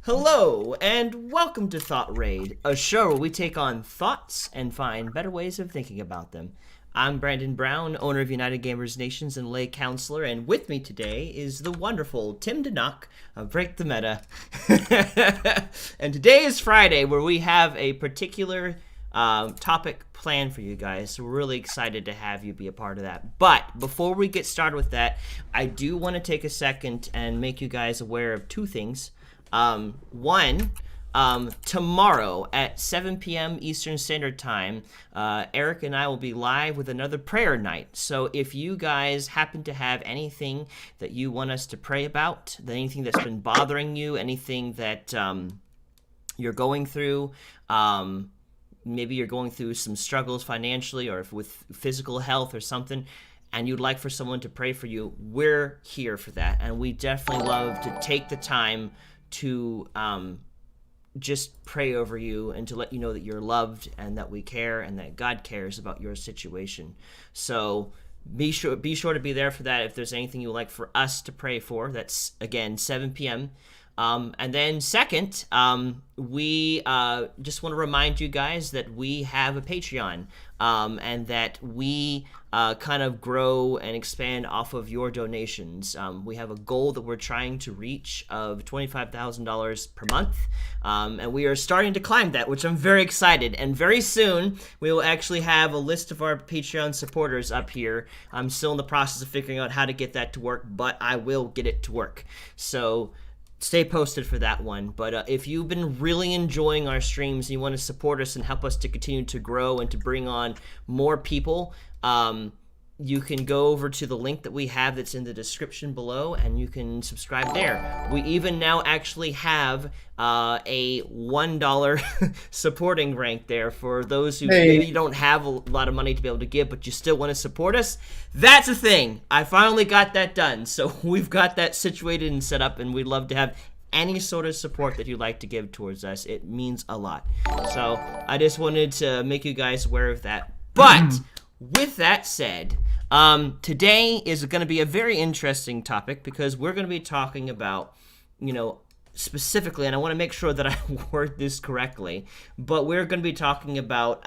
Hello, and welcome to Thought Raid, a show where we take on thoughts and find better ways of thinking about them. I'm Brandon Brown, owner of United Gamers Nations and lay counselor, and with me today is the wonderful Tim Denock of Break the Meta. And today is Friday, where we have a particular topic planned for you guys, so we're really excited to have you be a part of that. But before we get started with that, I do want to take a second and make you guys aware of two things. One, tomorrow at 7 p.m. Eastern Standard Time, Eric and I will be live with another prayer night. So if you guys happen to have anything that you want us to pray about, anything that's been bothering you, anything that you're going through, maybe you're going through some struggles financially or with physical health or something, and you'd like for someone to pray for you, we're here for that. And we definitely love to take the time to just pray over you and to let you know that you're loved and that we care and that God cares about your situation. So be sure to be there for that. If there's anything you would like for us to pray for, that's again 7 p.m. And then second, we just want to remind you guys that we have a Patreon, and that we kind of grow and expand off of your donations. We have a goal that we're trying to reach of $25,000 per month, and we are starting to climb that, which I'm very excited. And very soon, we will actually have a list of our Patreon supporters up here. I'm still in the process of figuring out how to get that to work, but I will get it to work. So stay posted for that one. But if you've been really enjoying our streams and you want to support us and help us to continue to grow and to bring on more people, you can go over to the link that we have that's in the description below, and you can subscribe there. We even now actually have a $1 supporting rank there for those who maybe don't have a lot of money to be able to give, but you still want to support us. That's a thing. I finally got that done. So we've got that situated and set up, and we'd love to have any sort of support that you'd like to give towards us. It means a lot. So I just wanted to make you guys aware of that. But with that said, today is going to be a very interesting topic because we're going to be talking about, specifically, and I want to make sure that I word this correctly, but we're going to be talking about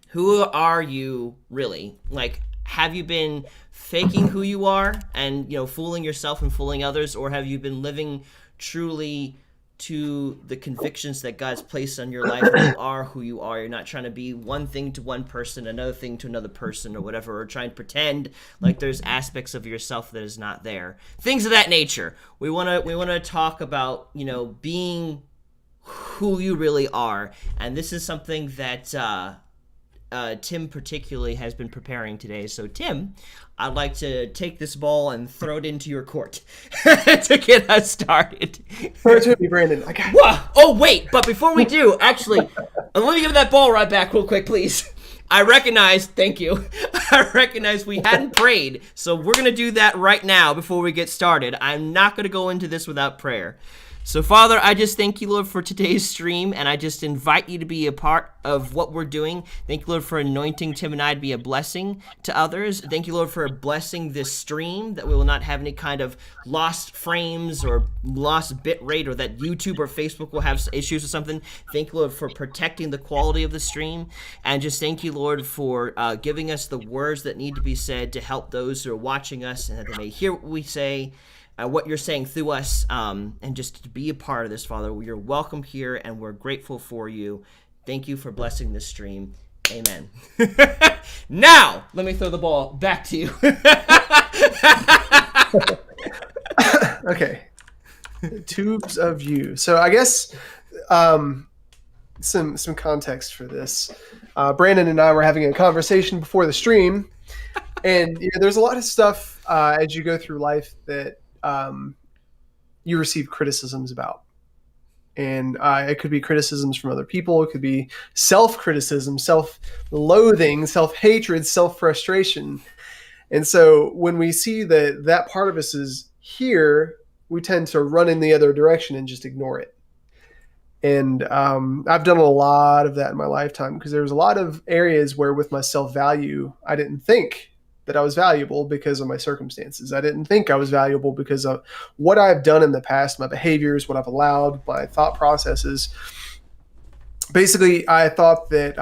who are you really? Like, have you been faking who you are and, fooling yourself and fooling others, or have you been living truly to the convictions that God's placed on your life, and you are who you are? You're not trying to be one thing to one person, another thing to another person, or whatever, or trying to pretend like there's aspects of yourself that is not there. Things of that nature. We want to talk about, being who you really are. And this is something that Tim particularly has been preparing today. So Tim, I'd like to take this ball and throw it into your court to get us started. Throw it to me, Brandon. I got it. Whoa. Oh, wait. But before we do, actually, let me give that ball right back real quick, please. Thank you. I recognize we hadn't prayed, so we're going to do that right now before we get started. I'm not going to go into this without prayer. So, Father, I just thank you, Lord, for today's stream, and I just invite you to be a part of what we're doing. Thank you, Lord, for anointing Tim and I to be a blessing to others. Thank you, Lord, for blessing this stream, that we will not have any kind of lost frames or lost bit rate, or that YouTube or Facebook will have issues or something. Thank you, Lord, for protecting the quality of the stream. And just thank you, Lord, for giving us the words that need to be said to help those who are watching us, and that they may hear what we say, what you're saying through us, and just to be a part of this, Father. You're welcome here, and we're grateful for you. Thank you for blessing this stream. Amen. Now, let me throw the ball back to you. Okay. Tubes of you. So I guess some context for this. Brandon and I were having a conversation before the stream, and there's a lot of stuff as you go through life that you receive criticisms about. And it could be criticisms from other people. It could be self-criticism, self-loathing, self-hatred, self-frustration. And so when we see that part of us is here, we tend to run in the other direction and just ignore it. And I've done a lot of that in my lifetime, because there was a lot of areas where with my self-value, I didn't think that I was valuable because of my circumstances. I didn't think I was valuable because of what I've done in the past, my behaviors, what I've allowed, my thought processes. Basically, I thought that,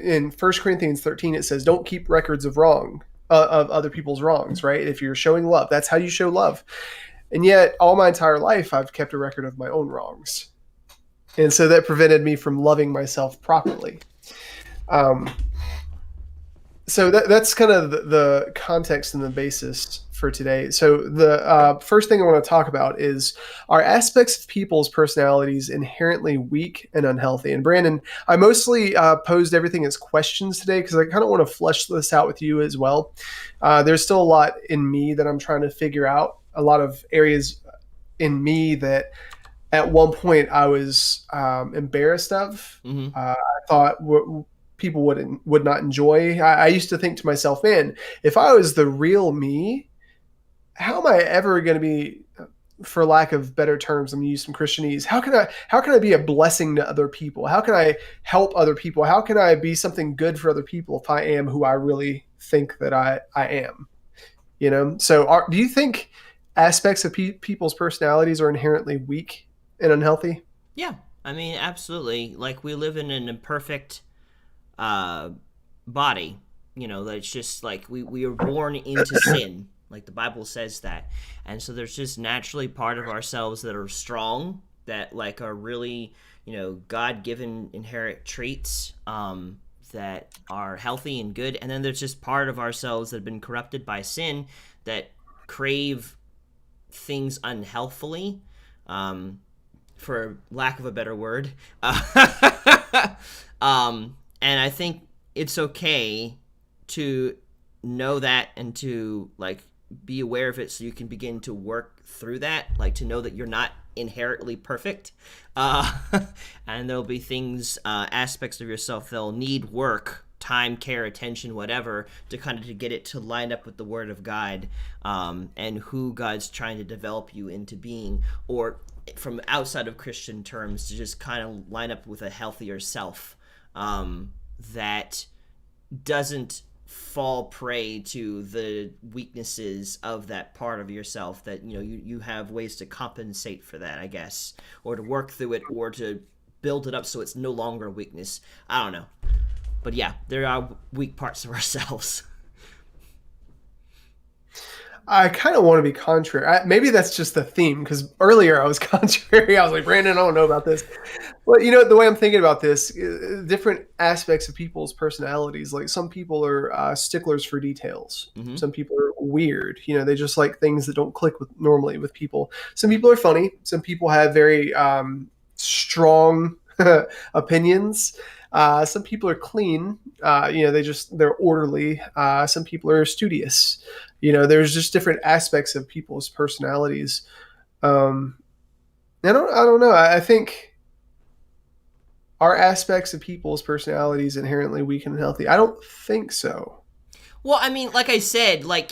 in 1 Corinthians 13, it says, don't keep records of of other people's wrongs, right? If you're showing love, that's how you show love. And yet, all my entire life, I've kept a record of my own wrongs. And so that prevented me from loving myself properly. Um, so that's kind of the context and the basis for today. So the first thing I want to talk about is, are aspects of people's personalities inherently weak and unhealthy? And Brandon, I mostly posed everything as questions today because I kind of want to flesh this out with you as well. There's still a lot in me that I'm trying to figure out, a lot of areas in me that at one point I was embarrassed of. Mm-hmm. I thought people would not enjoy. I used to think to myself, man, if I was the real me, how am I ever going to be, for lack of better terms, I'm going to use some Christianese. How can I be a blessing to other people? How can I help other people? How can I be something good for other people if I am who I really think that I am? You know. So, do you think aspects of people's personalities are inherently weak and unhealthy? Yeah, I mean, absolutely. Like, we live in an imperfect body. That's just like we are born into sin. Like the Bible says that. And so there's just naturally part of ourselves that are strong, that like are really, God-given inherent traits that are healthy and good. And then there's just part of ourselves that have been corrupted by sin that crave things unhealthfully, for lack of a better word. And I think it's okay to know that and to like be aware of it so you can begin to work through that, like to know that you're not inherently perfect. And there'll be things, aspects of yourself that'll need work, time, care, attention, whatever, to kind of to get it to line up with the Word of God, and who God's trying to develop you into being, or from outside of Christian terms, to just kind of line up with a healthier self that doesn't fall prey to the weaknesses of that part of yourself, that you have ways to compensate for that, I guess, or to work through it, or to build it up so it's no longer a weakness. I don't know. But yeah, there are weak parts of ourselves. I kind of want to be contrary. Maybe that's just the theme, because earlier I was contrary. I was like, Brandon, I don't know about this. Well, the way I'm thinking about this, different aspects of people's personalities. Like some people are sticklers for details. Mm-hmm. Some people are weird. They just like things that don't click normally with people. Some people are funny. Some people have very strong opinions. Some people are clean. They're orderly. Some people are studious. There's just different aspects of people's personalities. I don't know. I think, are aspects of people's personalities inherently weak and unhealthy? I don't think so. Well, I mean, like I said, like,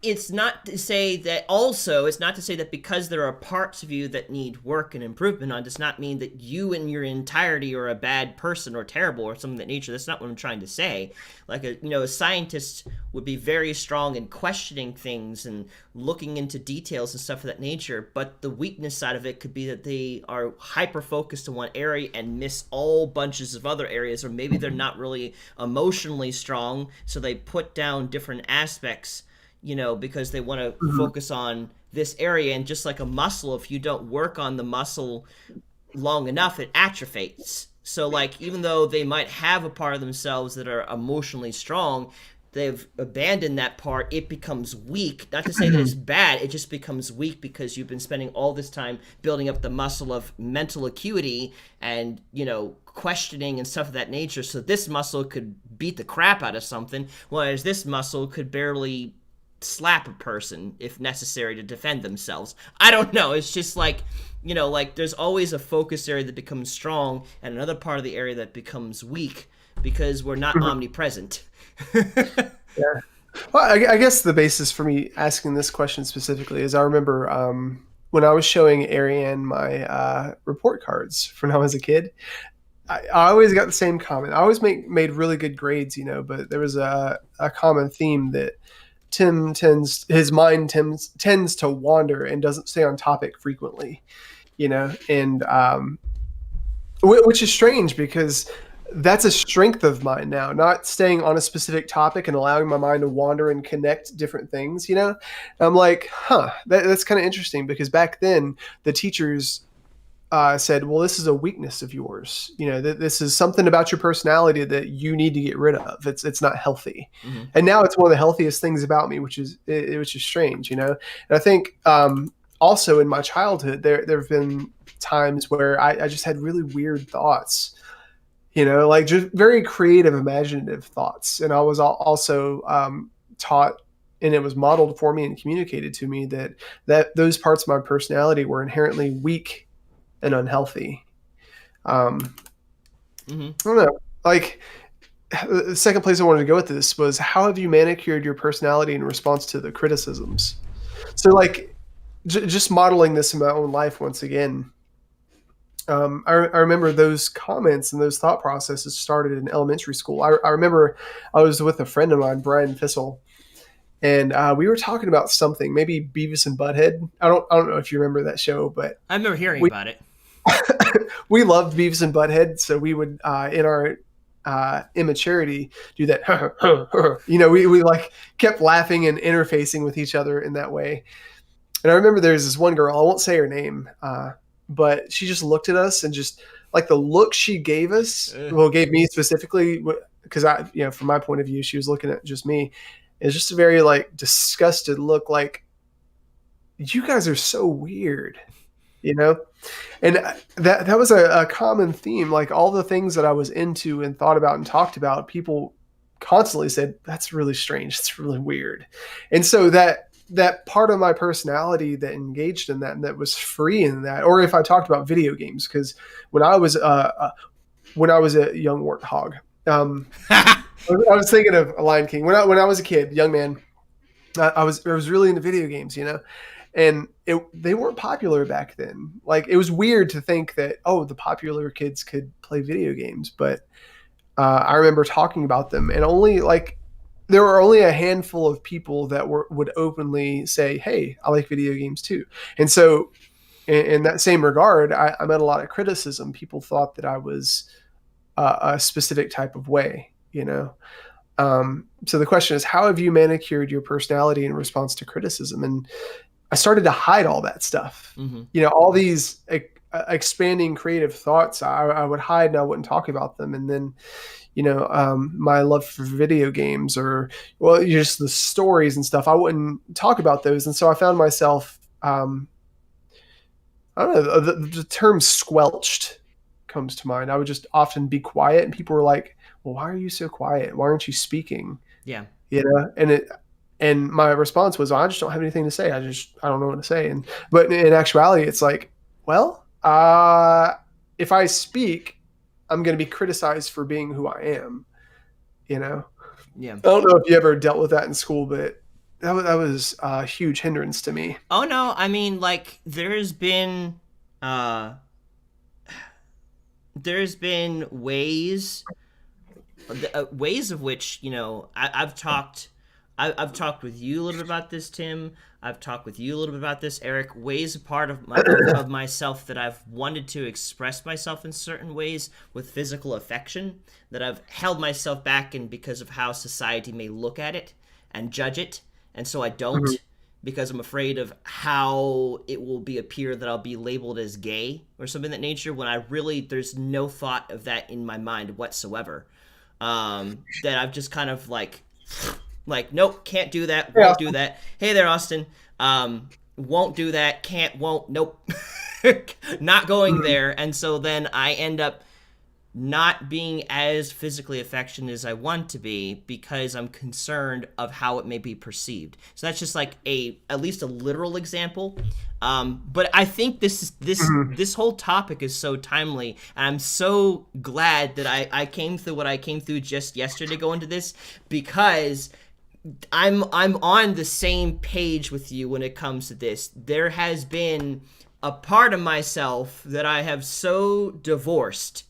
it's not to say that because there are parts of you that need work and improvement on, does not mean that you in your entirety are a bad person or terrible or something of that nature. That's not what I'm trying to say. Like, a scientist would be very strong in questioning things and looking into details and stuff of that nature, but the weakness side of it could be that they are hyper-focused in one area and miss all bunches of other areas, or maybe they're not really emotionally strong, so they put down different aspects, because they want to focus on this area. And just like a muscle, if you don't work on the muscle long enough, it atrophies. So like, even though they might have a part of themselves that are emotionally strong, they've abandoned that part, it becomes weak. Not to say that it's bad, it just becomes weak because you've been spending all this time building up the muscle of mental acuity and, questioning and stuff of that nature. So this muscle could beat the crap out of something, whereas this muscle could barely slap a person if necessary to defend themselves. I don't know. It's just like, like there's always a focus area that becomes strong and another part of the area that becomes weak because we're not omnipresent. Yeah. Well, I guess the basis for me asking this question specifically is I remember when I was showing Ariane my report cards from when I was a kid, I always got the same comment. I always made really good grades, but there was a common theme that Tim his mind tends to wander and doesn't stay on topic frequently, and which is strange because that's a strength of mine now, not staying on a specific topic and allowing my mind to wander and connect different things. I'm like, that's kind of interesting because back then the teachers said, well, this is a weakness of yours. This is something about your personality that you need to get rid of. It's not healthy. Mm-hmm. And now it's one of the healthiest things about me, which is strange. And I think also in my childhood, there have been times where I just had really weird thoughts. Like just very creative, imaginative thoughts. And I was also taught, and it was modeled for me and communicated to me that those parts of my personality were inherently weak and unhealthy. Mm-hmm. I don't know. Like the second place I wanted to go with this was, how have you manicured your personality in response to the criticisms? So like just modeling this in my own life once again. I remember those comments and those thought processes started in elementary school. I remember I was with a friend of mine, Brian Fissel, and we were talking about something, maybe Beavis and Butthead. I don't know if you remember that show, but I remember hearing about it. we loved Beavis and Butthead, so we would in our immaturity do that. We like kept laughing and interfacing with each other in that way. And I remember there's this one girl, I won't say her name, but she just looked at us and just like the look she gave us, gave me specifically, because from my point of view, she was looking at just me. It's just a very like disgusted look, like, you guys are so weird, and that was a common theme. Like all the things that I was into and thought about and talked about, people constantly said, that's really strange, that's really weird. And so that part of my personality that engaged in that and that was free in that, or if I talked about video games, because when I was a young warthog, I was thinking of a Lion King when I was a kid, young man. I was really into video games, and they weren't popular back then. Like it was weird to think that, the popular kids could play video games, but I remember talking about them, and there were only a handful of people that would openly say, hey, I like video games too. And so in that same regard, I met a lot of criticism. People thought that I was a specific type of way, So the question is, how have you manicured your personality in response to criticism? And I started to hide all that stuff. Mm-hmm. All these expanding creative thoughts, I would hide and I wouldn't talk about them. And then, my love for video games just the stories and stuff, I wouldn't talk about those. And so I found myself, I don't know, the term squelched comes to mind. I would just often be quiet and people were like, well, why are you so quiet? Why aren't you speaking? Yeah. And my response was, I just don't have anything to say. I don't know what to say. But in actuality, it's like, well, if I speak, I'm going to be criticized for being who I am, Yeah. I don't know if you ever dealt with that in school, but that was a huge hindrance to me. Oh no, I mean, like there's been ways of which I've talked with you a little bit about this, Tim. I've talked with you a little bit about this, Eric. Ways a part of myself that I've wanted to express myself in certain ways with physical affection, that I've held myself back, and because of how society may look at it and judge it, and so I don't, because I'm afraid of how it will appear that I'll be labeled as gay or something of that nature, when there's no thought of that in my mind whatsoever. That I've just kind of like, nope, can't do that, won't do that. Hey there, Austin. Won't do that, won't, nope. Not going there. And so then I end up not being as physically affectionate as I want to be because I'm concerned of how it may be perceived. So that's just like at least a literal example. But I think this whole topic is so timely, and I'm so glad that I came through what I came through just yesterday to go into this, because I'm on the same page with you when it comes to this. There has been a part of myself that I have so divorced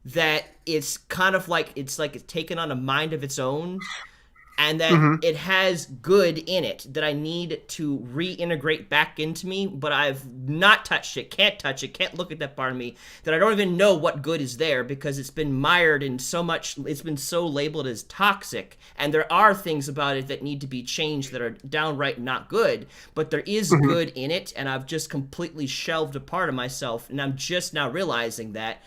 that it's kind of like it's taken on a mind of its own, and that Hmm. it has good in it that I need to reintegrate back into me, but I've not touched it, can't touch it, can't look at that part of me, that I don't even know what good is there because it's been mired in so much, it's been so labeled as toxic, and there are things about it that need to be changed that are downright not good, but there is Hmm. good in it, and I've just completely shelved a part of myself, and I'm just now realizing that,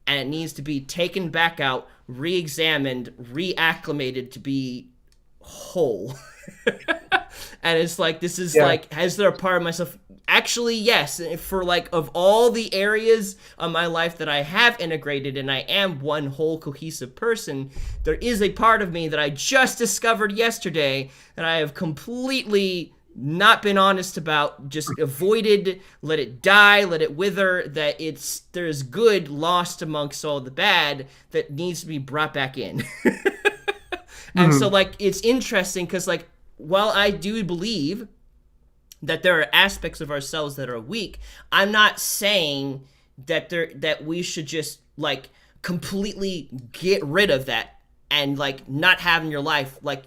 and it needs to be taken back out, re-examined, reacclimated to be whole. And it's like, this is Yeah. like, has there a part of myself? Actually, yes. For like, of all the areas of my life that I have integrated and I am one whole cohesive person, there is a part of me that I just discovered yesterday that I have completely not been honest about, just avoided, let it die, let it wither, that there's good lost amongst all the bad that needs to be brought back in. And so, Hmm. like, it's interesting because, like, while I do believe that there are aspects of ourselves that are weak, I'm not saying that we should just like completely get rid of that and like not have in your life, like,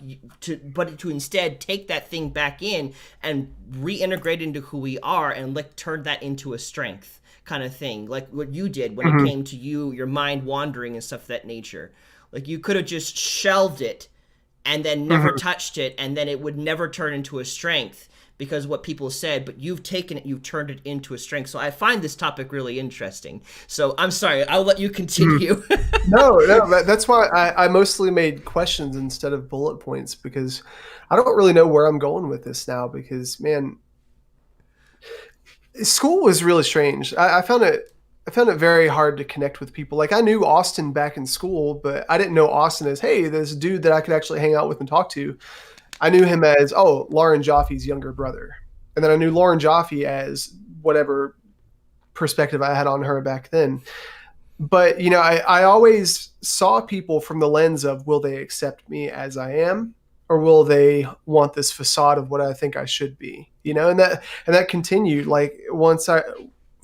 but to instead take that thing back in and reintegrate into who we are and like turn that into a strength kind of thing, like what you did when it Hmm. came to your mind wandering and stuff of that nature. Like, you could have just shelved it and then never Hmm. touched it, and then it would never turn into a strength because what people said, but you've taken it, you've turned it into a strength. So I find this topic really interesting. So I'm sorry, I'll let you Hmm. continue. No, no, that's why I mostly made questions instead of bullet points because I don't really know where I'm going with this now because man, school was really strange. I found it very hard to connect with people. Like I knew Austin back in school, but I didn't know Austin as, hey, this dude that I could actually hang out with and talk to. I knew him as, oh, Lauren Jaffe's younger brother. And then I knew Lauren Jaffe as whatever perspective I had on her back then. But you know, I always saw people from the lens of will they accept me as I am, or will they want this facade of what I think I should be? You know, and that continued like once I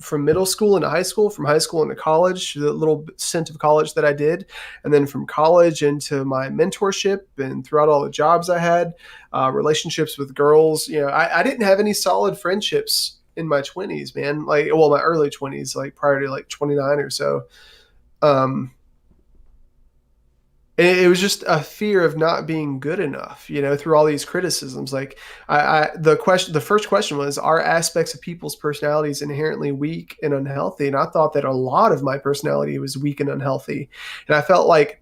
from middle school into high school, from high school into college, the little stint of college that I did, and then from college into my mentorship and throughout all the jobs I had, relationships with girls. You know, I didn't have any solid friendships in my 20s, man. Like, well, my early 20s, like prior to like 29 or so. Um, it was just a fear of not being good enough, you know, through all these criticisms. Like, the first question was, are aspects of people's personalities inherently weak and unhealthy? And I thought that a lot of my personality was weak and unhealthy. And I felt like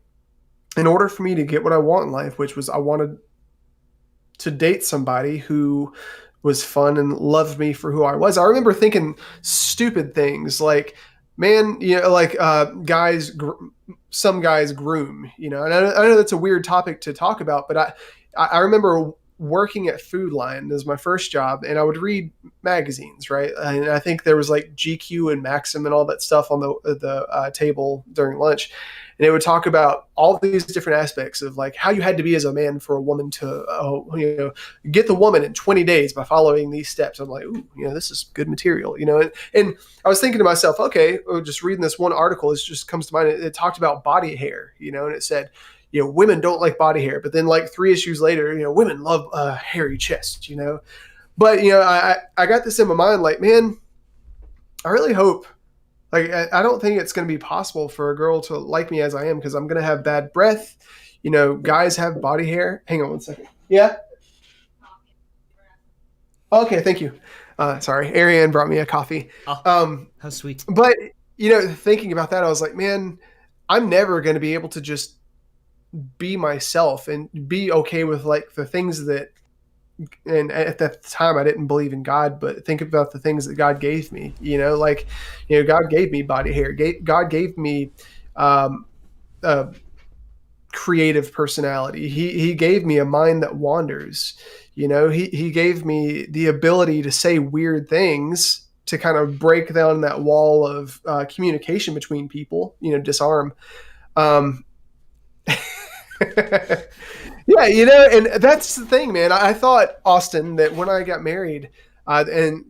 in order for me to get what I want in life, which was I wanted to date somebody who was fun and loved me for who I was. I remember thinking stupid things like, man, you know, like some guys groom, you know, and I know that's a weird topic to talk about, but I remember working at Food Lion as my first job, and I would read magazines, right? And I think there was like GQ and Maxim and all that stuff on the table during lunch, and it would talk about all these different aspects of like how you had to be as a man for a woman to you know, get the woman in 20 days by following these steps. I'm like, ooh, you know, this is good material, you know. And I was thinking to myself, okay, just reading this one article, it just comes to mind. It talked about body hair, you know, and it said, you know, women don't like body hair, but then like 3 issues later, you know, women love hairy chest, you know. But you know, I got this in my mind, like, man, I really hope, like, I don't think it's going to be possible for a girl to like me as I am because I'm going to have bad breath. You know, guys have body hair. Hang on one second. Yeah. Okay. Thank you. Sorry, Ariane brought me a coffee. Oh, Um, how sweet. but you know, thinking about that, I was like, man, I'm never going to be able to just be myself and be okay with like the things that. And at that time, I didn't believe in God, but think about the things that God gave me. You know, like, you know, God gave me body hair. God gave me um, a creative personality. He gave me a mind that wanders. You know, he gave me the ability to say weird things to kind of break down that wall of communication between people. You know, disarm. Um, yeah, you know, and that's the thing, man. I thought, Austin, that when I got married, and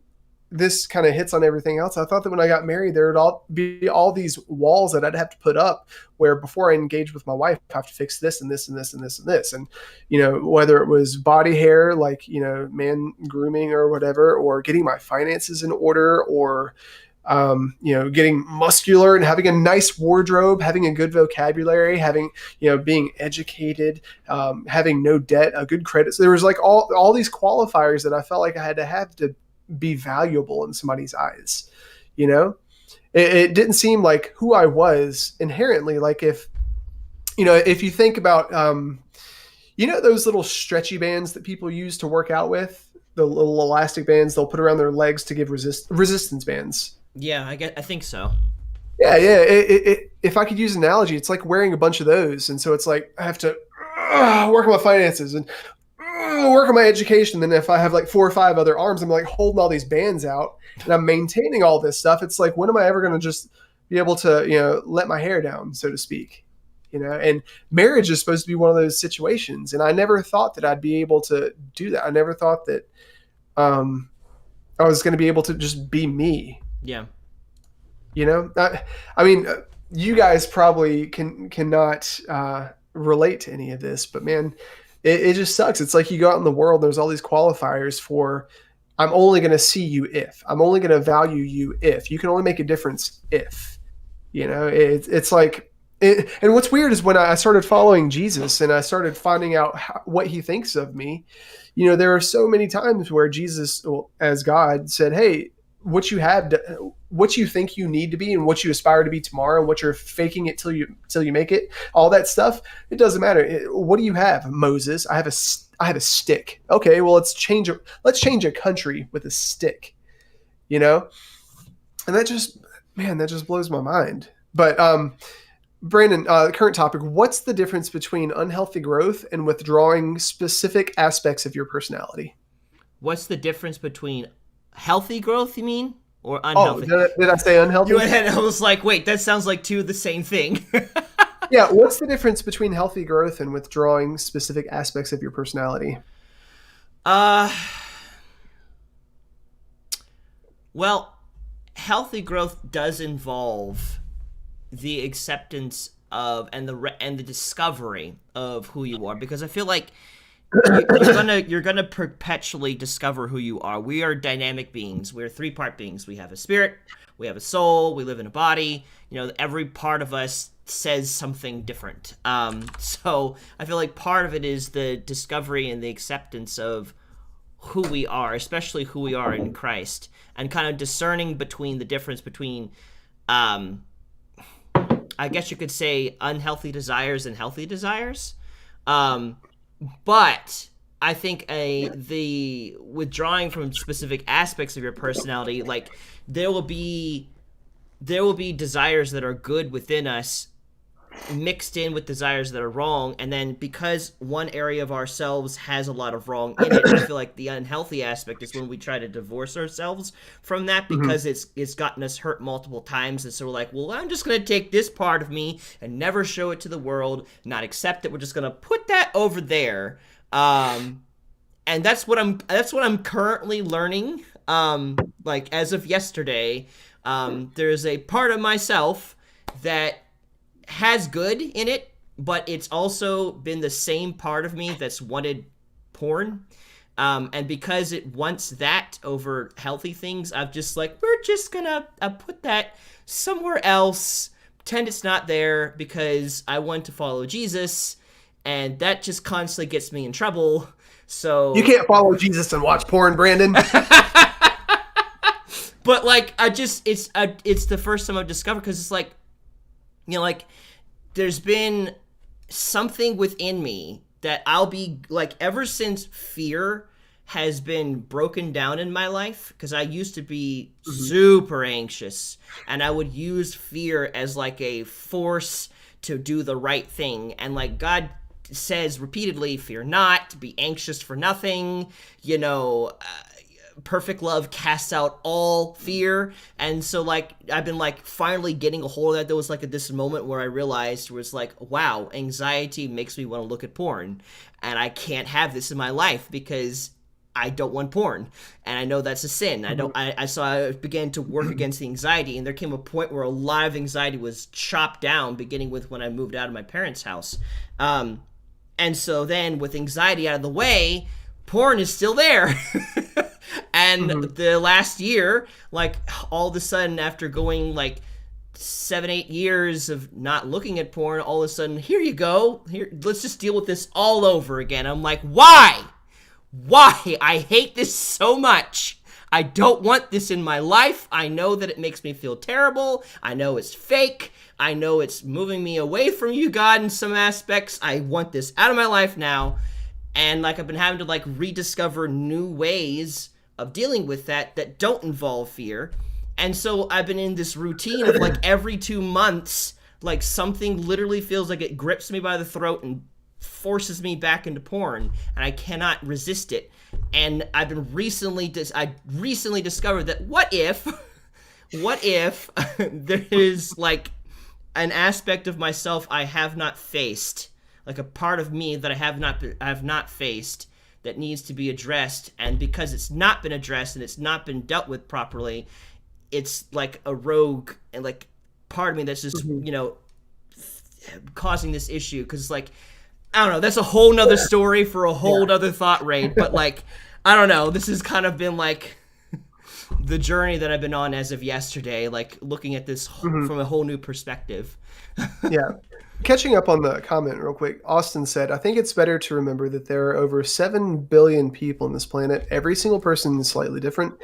this kind of hits on everything else. I thought that when I got married, there would be all these walls that I'd have to put up where before I engage with my wife, I have to fix this and this and this and this and this. And, whether it was body hair, like, man grooming or whatever, or getting my finances in order, or, getting muscular and having a nice wardrobe, having a good vocabulary, having, being educated, having no debt, a good credit. So there was like all these qualifiers that I felt like I had to be valuable in somebody's eyes. It didn't seem like who I was inherently. Like if you think about, those little stretchy bands that people use to work out with, the little elastic bands they'll put around their legs to give resistance bands. Yeah, I think so. Yeah. If I could use an analogy, it's like wearing a bunch of those. And so it's like I have to work on my finances and work on my education. Then if I have like 4 or 5 other arms, I'm like holding all these bands out and I'm maintaining all this stuff. It's like, when am I ever going to just be able to, let my hair down, so to speak? And marriage is supposed to be one of those situations. And I never thought that I'd be able to do that. I never thought that I was going to be able to just be me. Yeah. I mean, you guys probably cannot relate to any of this, but man, it just sucks. It's like you go out in the world, there's all these qualifiers for, I'm only going to see you if, I'm only going to value you if, you can only make a difference if, it's like, and what's weird is when I started following Jesus and I started finding out what he thinks of me, there are so many times where Jesus, as God, said, hey, what you think you need to be and what you aspire to be tomorrow and what you're faking it till you make it, all that stuff, it doesn't matter. What do you have, Moses? I have a stick. Okay, well, let's change a country with a stick, and that just blows my mind. But Brandon, current topic, what's the difference between unhealthy growth and withdrawing specific aspects of your personality? What's the difference between healthy growth, you mean? Or unhealthy? Oh, did I say unhealthy? I was like, wait, that sounds like two of the same thing. Yeah, what's the difference between healthy growth and withdrawing specific aspects of your personality? Well, healthy growth does involve the acceptance of and the discovery of who you are, because I feel like you're gonna perpetually discover who you are. We are dynamic beings. We're 3-part beings. We have a spirit, we have a soul, we live in a body. Every part of us says something different. So I feel like part of it is the discovery and the acceptance of who we are, especially who we are in Christ, and kind of discerning between the difference between, I guess you could say, unhealthy desires and healthy desires. But I think the withdrawing from specific aspects of your personality, like there will be desires that are good within us mixed in with desires that are wrong, and then because one area of ourselves has a lot of wrong in it, I feel like the unhealthy aspect is when we try to divorce ourselves from that, because it's gotten us hurt multiple times, and so we're like, well, I'm just going to take this part of me and never show it to the world, not accept it, we're just going to put that over there. And that's what I'm currently learning. Like as of yesterday, there's a part of myself that has good in it, but it's also been the same part of me that's wanted porn. And because it wants that over healthy things, I'm just like, we're just gonna put that somewhere else, pretend it's not there, because I want to follow Jesus, and that just constantly gets me in trouble. So you can't follow Jesus and watch porn, Brandon. But like, it's the first time I've discovered, because it's like, like there's been something within me that I'll be like, ever since fear has been broken down in my life, because I used to be super anxious, and I would use fear as like a force to do the right thing. And like God says repeatedly, fear not, be anxious for nothing, perfect love casts out all fear. And so like I've been like finally getting a hold of that. There was like this moment where I realized, where it's like, wow, anxiety makes me want to look at porn, and I can't have this in my life, because I don't want porn, and I know that's a sin. I don't. I began to work against the anxiety, and there came a point where a lot of anxiety was chopped down, beginning with when I moved out of my parents' house. And so then, with anxiety out of the way, porn is still there. And the last year, like all of a sudden, after going like 7, 8 years of not looking at porn, all of a sudden, here you go. Here, let's just deal with this all over again. I'm like, why? Why? I hate this so much. I don't want this in my life. I know that it makes me feel terrible. I know it's fake. I know it's moving me away from you, God, in some aspects. I want this out of my life now. And like I've been having to like rediscover new ways of dealing with that don't involve fear. And so I've been in this routine of like every 2 months, like something literally feels like it grips me by the throat and forces me back into porn, and I cannot resist it. And I've been I recently discovered that what if there is like an aspect of myself I have not faced, like a part of me that I have not faced that needs to be addressed, and because it's not been addressed and it's not been dealt with properly, it's like a rogue and like part of me that's just causing this issue. Because like, I don't know, that's a whole nother story for a whole nother thought raid, but like, I don't know, this has kind of been like the journey that I've been on as of yesterday, like looking at this from a whole new perspective. Yeah. Catching up on the comment real quick, Austin said, I think it's better to remember that there are over 7 billion people on this planet. Every single person is slightly different.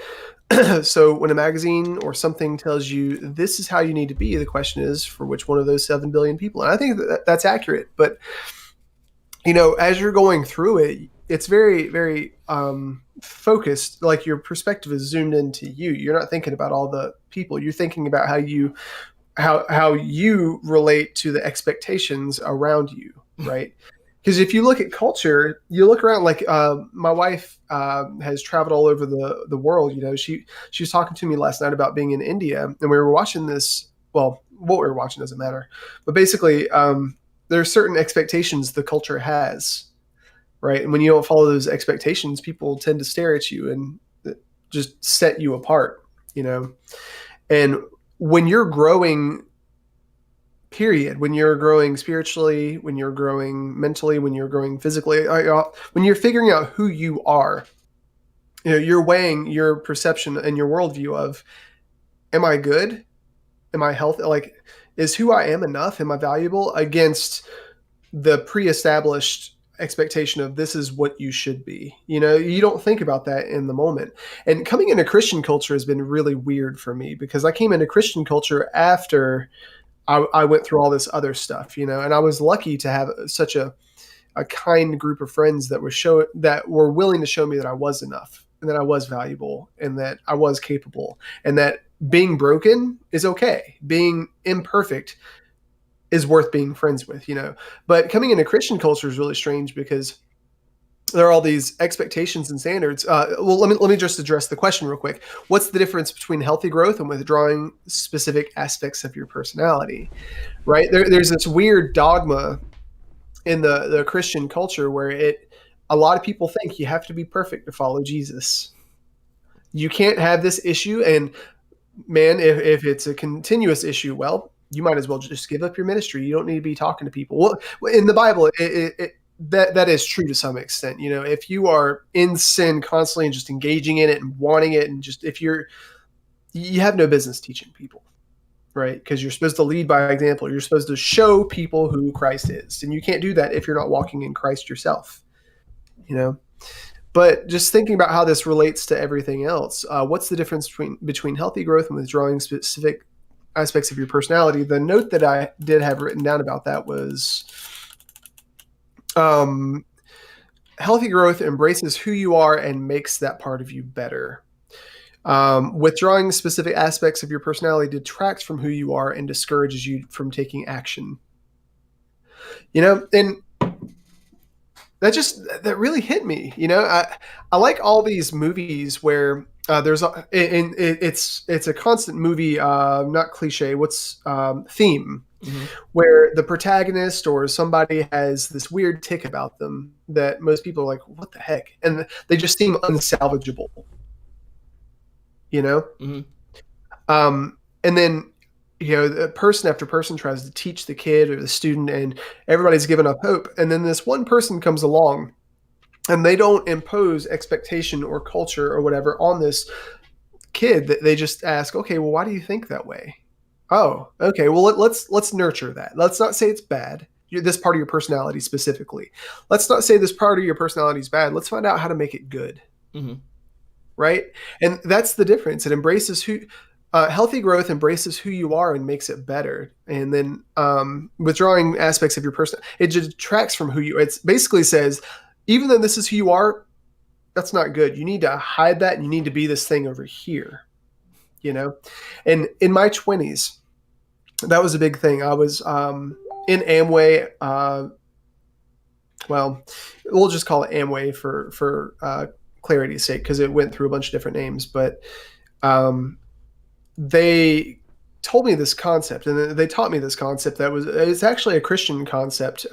So when a magazine or something tells you this is how you need to be, the question is for which one of those 7 billion people. And I think that's accurate. But, as you're going through it, it's very, very focused. Like your perspective is zoomed into you. You're not thinking about all the people. You're thinking about how you relate to the expectations around you, right? Because if you look at culture, you look around. Like my wife has traveled all over the world. She was talking to me last night about being in India, and we were watching this. Well, what we were watching doesn't matter, but basically, there are certain expectations the culture has, right? And when you don't follow those expectations, people tend to stare at you and just set you apart, And when you're growing, period, when you're growing spiritually, when you're growing mentally, when you're growing physically, when you're figuring out who you are, you're weighing your perception and your worldview of, am I good? Am I healthy? Like, is who I am enough? Am I valuable? Against the pre-established expectation of this is what you should be. You don't think about that in the moment. And coming into Christian culture has been really weird for me, because I came into Christian culture after I went through all this other stuff, and I was lucky to have such a kind group of friends that were willing to show me that I was enough and that I was valuable and that I was capable and that being broken is okay. Being imperfect is worth being friends with, But coming into Christian culture is really strange because there are all these expectations and standards. Well, let me just address the question real quick. What's the difference between healthy growth and withdrawing specific aspects of your personality? Right? There's this weird dogma in the Christian culture where a lot of people think you have to be perfect to follow Jesus. You can't have this issue, and man, if it's a continuous issue, well, you might as well just give up your ministry. You don't need to be talking to people. Well, in the Bible, that is true to some extent. If you are in sin constantly and just engaging in it and wanting it, and just you have no business teaching people, right? Because you're supposed to lead by example. You're supposed to show people who Christ is, and you can't do that if you're not walking in Christ yourself. But just thinking about how this relates to everything else, what's the difference between healthy growth and withdrawing specific aspects of your personality? The note that I did have written down about that was healthy growth embraces who you are and makes that part of you better. Withdrawing specific aspects of your personality detracts from who you are and discourages you from taking action. And that really hit me. I like all these movies where it's a constant movie, not cliche. What's theme? Mm-hmm. where the protagonist or somebody has this weird tick about them that most people are like, what the heck? And they just seem unsalvageable, you know? Mm-hmm. And then, the person after person tries to teach the kid or the student, and everybody's given up hope. And then this one person comes along and they don't impose expectation or culture or whatever on this kid. That they just ask, okay, well, why do you think that way? Oh, okay. Well, let's nurture that. Let's not say it's bad. This part of your personality specifically. Let's not say this part of your personality is bad. Let's find out how to make it good. Mm-hmm. Right? And that's the difference. It embraces healthy growth embraces who you are and makes it better. And then withdrawing aspects of your person, it just detracts from who you. It basically says, even though this is who you are, that's not good. You need to hide that, and you need to be this thing over here. And in my 20s, that was a big thing. I was in Amway. Well, we'll just call it Amway for clarity's sake, because it went through a bunch of different names. But they told me this concept, and they taught me this concept it's actually a Christian concept,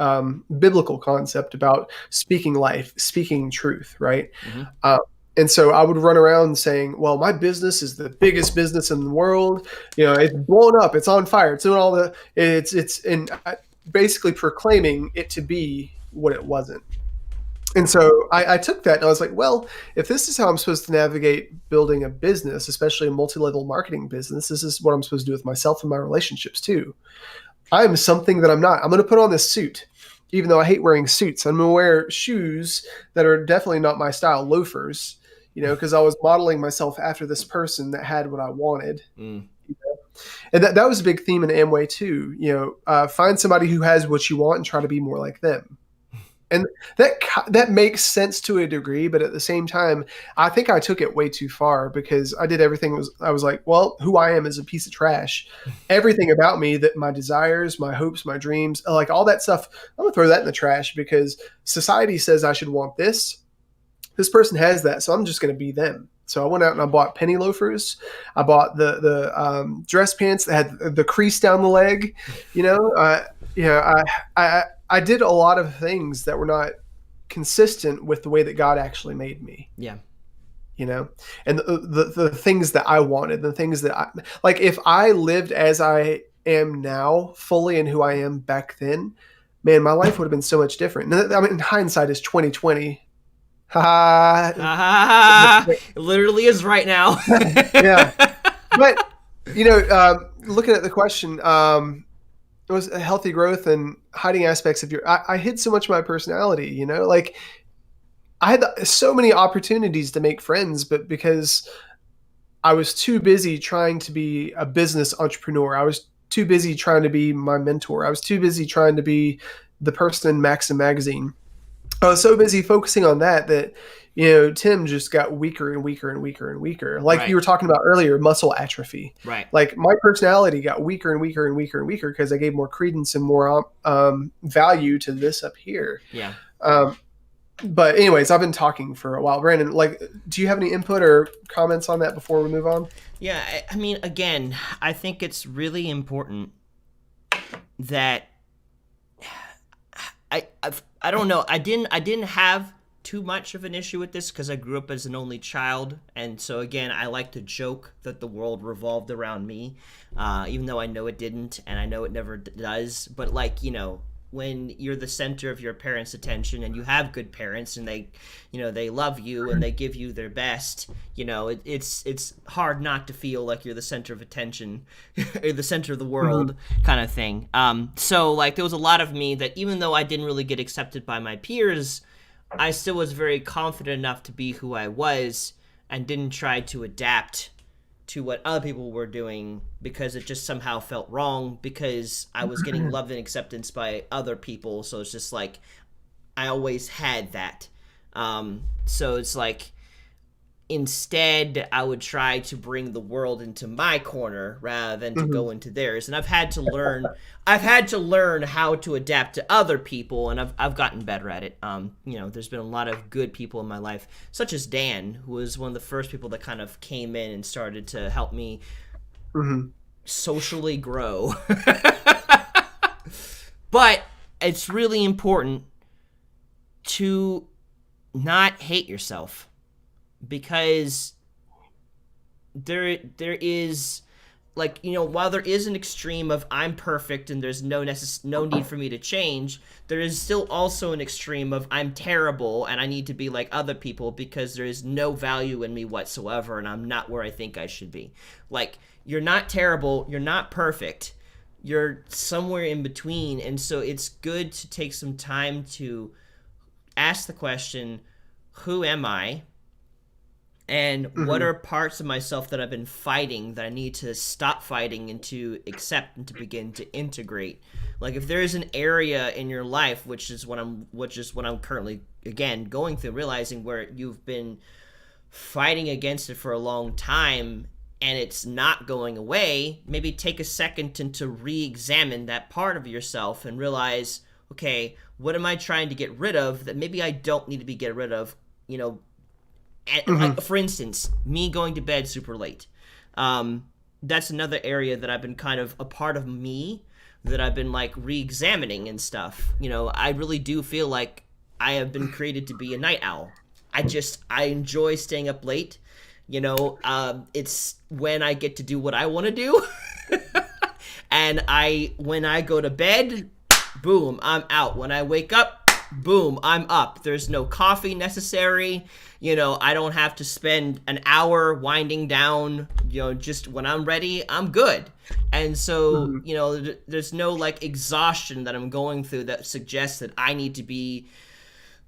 biblical concept about speaking life, speaking truth, right? Mm-hmm. And so I would run around saying, well, my business is the biggest business in the world. It's blown up. It's on fire. It's doing all basically proclaiming it to be what it wasn't. And so I took that and I was like, well, if this is how I'm supposed to navigate building a business, especially a multi-level marketing business, this is what I'm supposed to do with myself and my relationships too. I'm something that I'm not. I'm going to put on this suit, even though I hate wearing suits. I'm going to wear shoes that are definitely not my style, loafers, because I was modeling myself after this person that had what I wanted. Mm. And that was a big theme in Amway too. Find somebody who has what you want and try to be more like them. And that makes sense to a degree, but at the same time, I think I took it way too far, because I did everything. I was like, well, who I am is a piece of trash. Everything about me, that my desires, my hopes, my dreams, like all that stuff, I'm gonna throw that in the trash, because society says I should want this. This person has that, so I'm just gonna be them. So I went out and I bought penny loafers. I bought the dress pants that had the crease down the leg. I did a lot of things that were not consistent with the way that God actually made me. Yeah. And the things that I wanted, the things that like, if I lived as I am now, fully in who I am back then, man, my life would have been so much different. I mean, hindsight is 2020. It literally is right now. Yeah. But, looking at the question, it was a healthy growth and hiding aspects of I hid so much of my personality, like I had so many opportunities to make friends, but because I was too busy trying to be a business entrepreneur, I was too busy trying to be my mentor. I was too busy trying to be the person in Maxim magazine. I was so busy focusing on that Tim just got weaker and weaker and weaker and weaker. Like Right. you were talking about earlier, muscle atrophy. Right. Like my personality got weaker and weaker and weaker and weaker because I gave more credence and more value to this up here. Yeah. But anyways, I've been talking for a while. Brandon, do you have any input or comments on that before we move on? Yeah. I mean, again, I think it's really important that I don't know. I didn't have too much of an issue with this because I grew up as an only child, and so again, I like to joke that the world revolved around me, even though I know it didn't, and I know it never does. But when you're the center of your parents' attention and you have good parents and they love you and they give you their best, it's hard not to feel like you're the center of attention or the center of the world kind of thing. So there was a lot of me that, even though I didn't really get accepted by my peers, I still was very confident enough to be who I was and didn't try to adapt to what other people were doing because it just somehow felt wrong because I was getting love and acceptance by other people. So it's just I always had that. So it's instead I would try to bring the world into my corner rather than to go into theirs. And I've had to learn how to adapt to other people, and I've gotten better at it. There's been a lot of good people in my life, such as Dan, who was one of the first people that kind of came in and started to help me socially grow. But it's really important to not hate yourself, because there is, like, while there is an extreme of I'm perfect and there's no need for me to change, there is still also an extreme of I'm terrible and I need to be like other people because there is no value in me whatsoever and I'm not where I think I should be. Like, you're not terrible, you're not perfect, you're somewhere in between. And so it's good to take some time to ask the question, who am I? And what Hmm. are parts of myself that I've been fighting that I need to stop fighting and to accept and to begin to integrate? Like, if there is an area in your life, which is what I'm currently, again, going through, realizing where you've been fighting against it for a long time and it's not going away, maybe take a second to re-examine that part of yourself and realize, okay, what am I trying to get rid of that maybe I don't need to be get rid of? You know, Hmm. for instance, me going to bed super late. That's another area that I've been kind of a part of me that I've been like re-examining and stuff. I really do feel like I have been created to be a night owl. I enjoy staying up late. It's when I get to do what I want to do. And when I go to bed, boom, I'm out. When I wake up, boom, I'm up. There's no coffee necessary. I don't have to spend an hour winding down. Just when I'm ready, I'm good. And so, Hmm. there's no like exhaustion that I'm going through that suggests that I need to be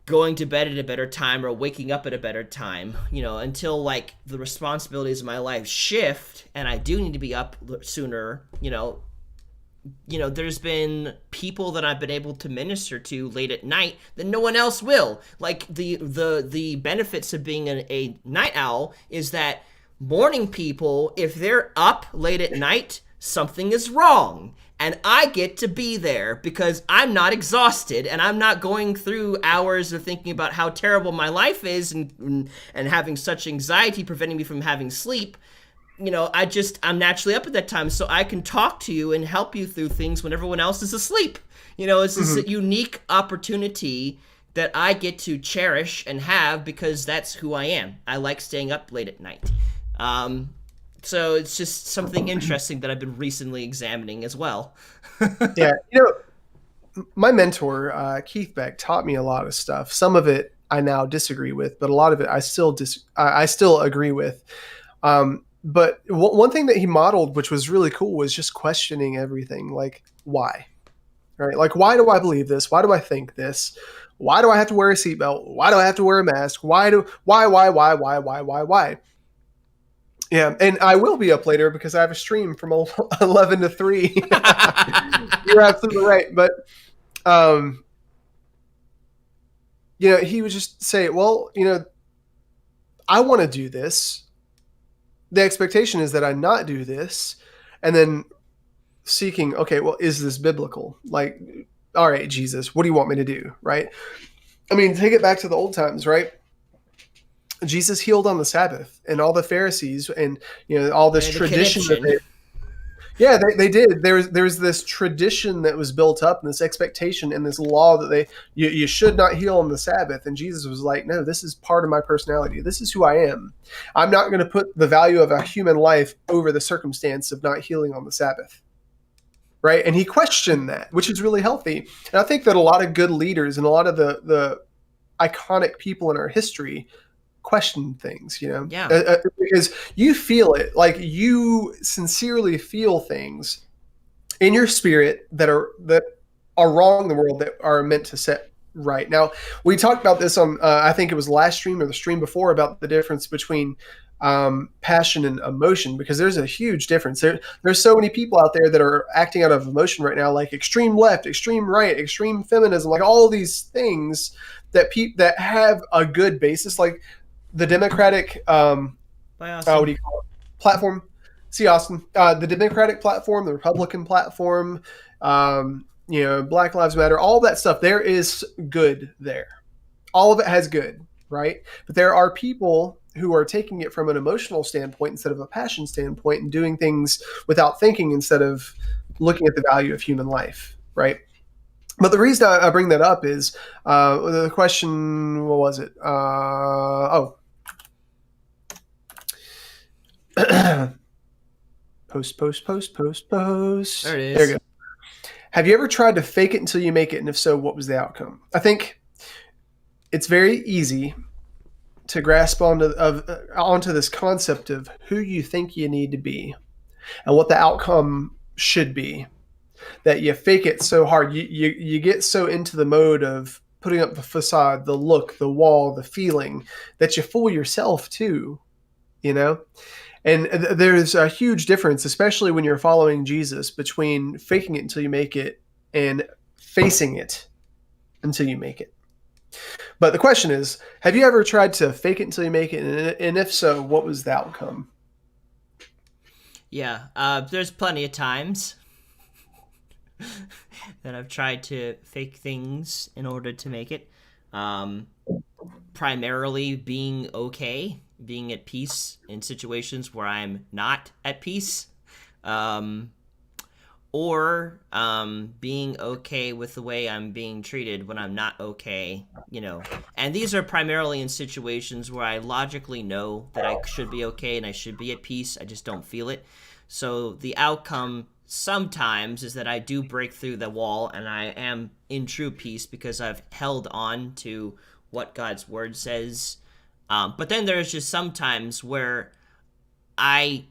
going to bed at a better time or waking up at a better time, until like the responsibilities of my life shift and I do need to be up sooner. There's been people that I've been able to minister to late at night that no one else will. Like, the benefits of being a night owl is that morning people, if they're up late at night, something is wrong. And I get to be there because I'm not exhausted and I'm not going through hours of thinking about how terrible my life is and having such anxiety preventing me from having sleep. I'm naturally up at that time, so I can talk to you and help you through things when everyone else is asleep. It's this Hmm. unique opportunity that I get to cherish and have because that's who I am. I like staying up late at night. Um, so it's just something interesting that I've been recently examining as well. Yeah. My mentor, Keith Beck, taught me a lot of stuff. Some of it I now disagree with, but a lot of it I still agree with. But one thing that he modeled, which was really cool, was just questioning everything. Like, why? Right? Like, why do I believe this? Why do I think this? Why do I have to wear a seatbelt? Why do I have to wear a mask? Why? Yeah, and I will be up later because I have a stream from 11 to 3. You're absolutely right. But um, he would just say, well, I want to do this. The expectation is that I not do this. And then seeking, okay, well, is this biblical? Like, all right, Jesus, what do you want me to do? Right. I mean, take it back to the old times, right? Jesus healed on the Sabbath, and all the Pharisees and all this And the tradition that conniption. yeah, they did. There's this tradition that was built up, and this expectation and this law that you should not heal on the Sabbath. And Jesus was like, no, this is part of my personality. This is who I am. I'm not going to put the value of a human life over the circumstance of not healing on the Sabbath. Right. And he questioned that, which is really healthy. And I think that a lot of good leaders and a lot of the iconic people in our history question things, Yeah. because you feel it, like you sincerely feel things in your spirit that are wrong in the world that are meant to set right. Now, we talked about this on, I think it was last stream or the stream before, about the difference between passion and emotion, because there's a huge difference. There's so many people out there that are acting out of emotion right now, like extreme left, extreme right, extreme feminism, like all these things that have a good basis, like the Democratic Bye, what Austin. do you call it, platform. See, Austin, the Democratic platform, the Republican platform, Black Lives Matter, all that stuff. There is good there. All of it has good, right? But there are people who are taking it from an emotional standpoint instead of a passion standpoint, and doing things without thinking instead of looking at the value of human life, right? But the reason I bring that up is the question. What was it? Post. There it There you is. go. Have you ever tried to fake it until you make it? And if so, what was the outcome? I think it's very easy to grasp onto this concept of who you think you need to be and what the outcome should be, that you fake it so hard. You get so into the mode of putting up the facade, the look, the wall, the feeling, that you fool yourself too, you know? And there's a huge difference, especially when you're following Jesus, between faking it until you make it and facing it until you make it. But the question is, have you ever tried to fake it until you make it? And if so, what was the outcome? Yeah, there's plenty of times that I've tried to fake things in order to make it. Um, Primarily being okay, being at peace in situations where I'm not at peace. Um, or being okay with the way I'm being treated when I'm not okay. And these are primarily in situations where I logically know that I should be okay and I should be at peace. I just don't feel it. So the outcome sometimes is that I do break through the wall and I am in true peace because I've held on to what God's word says. But then there's just sometimes where I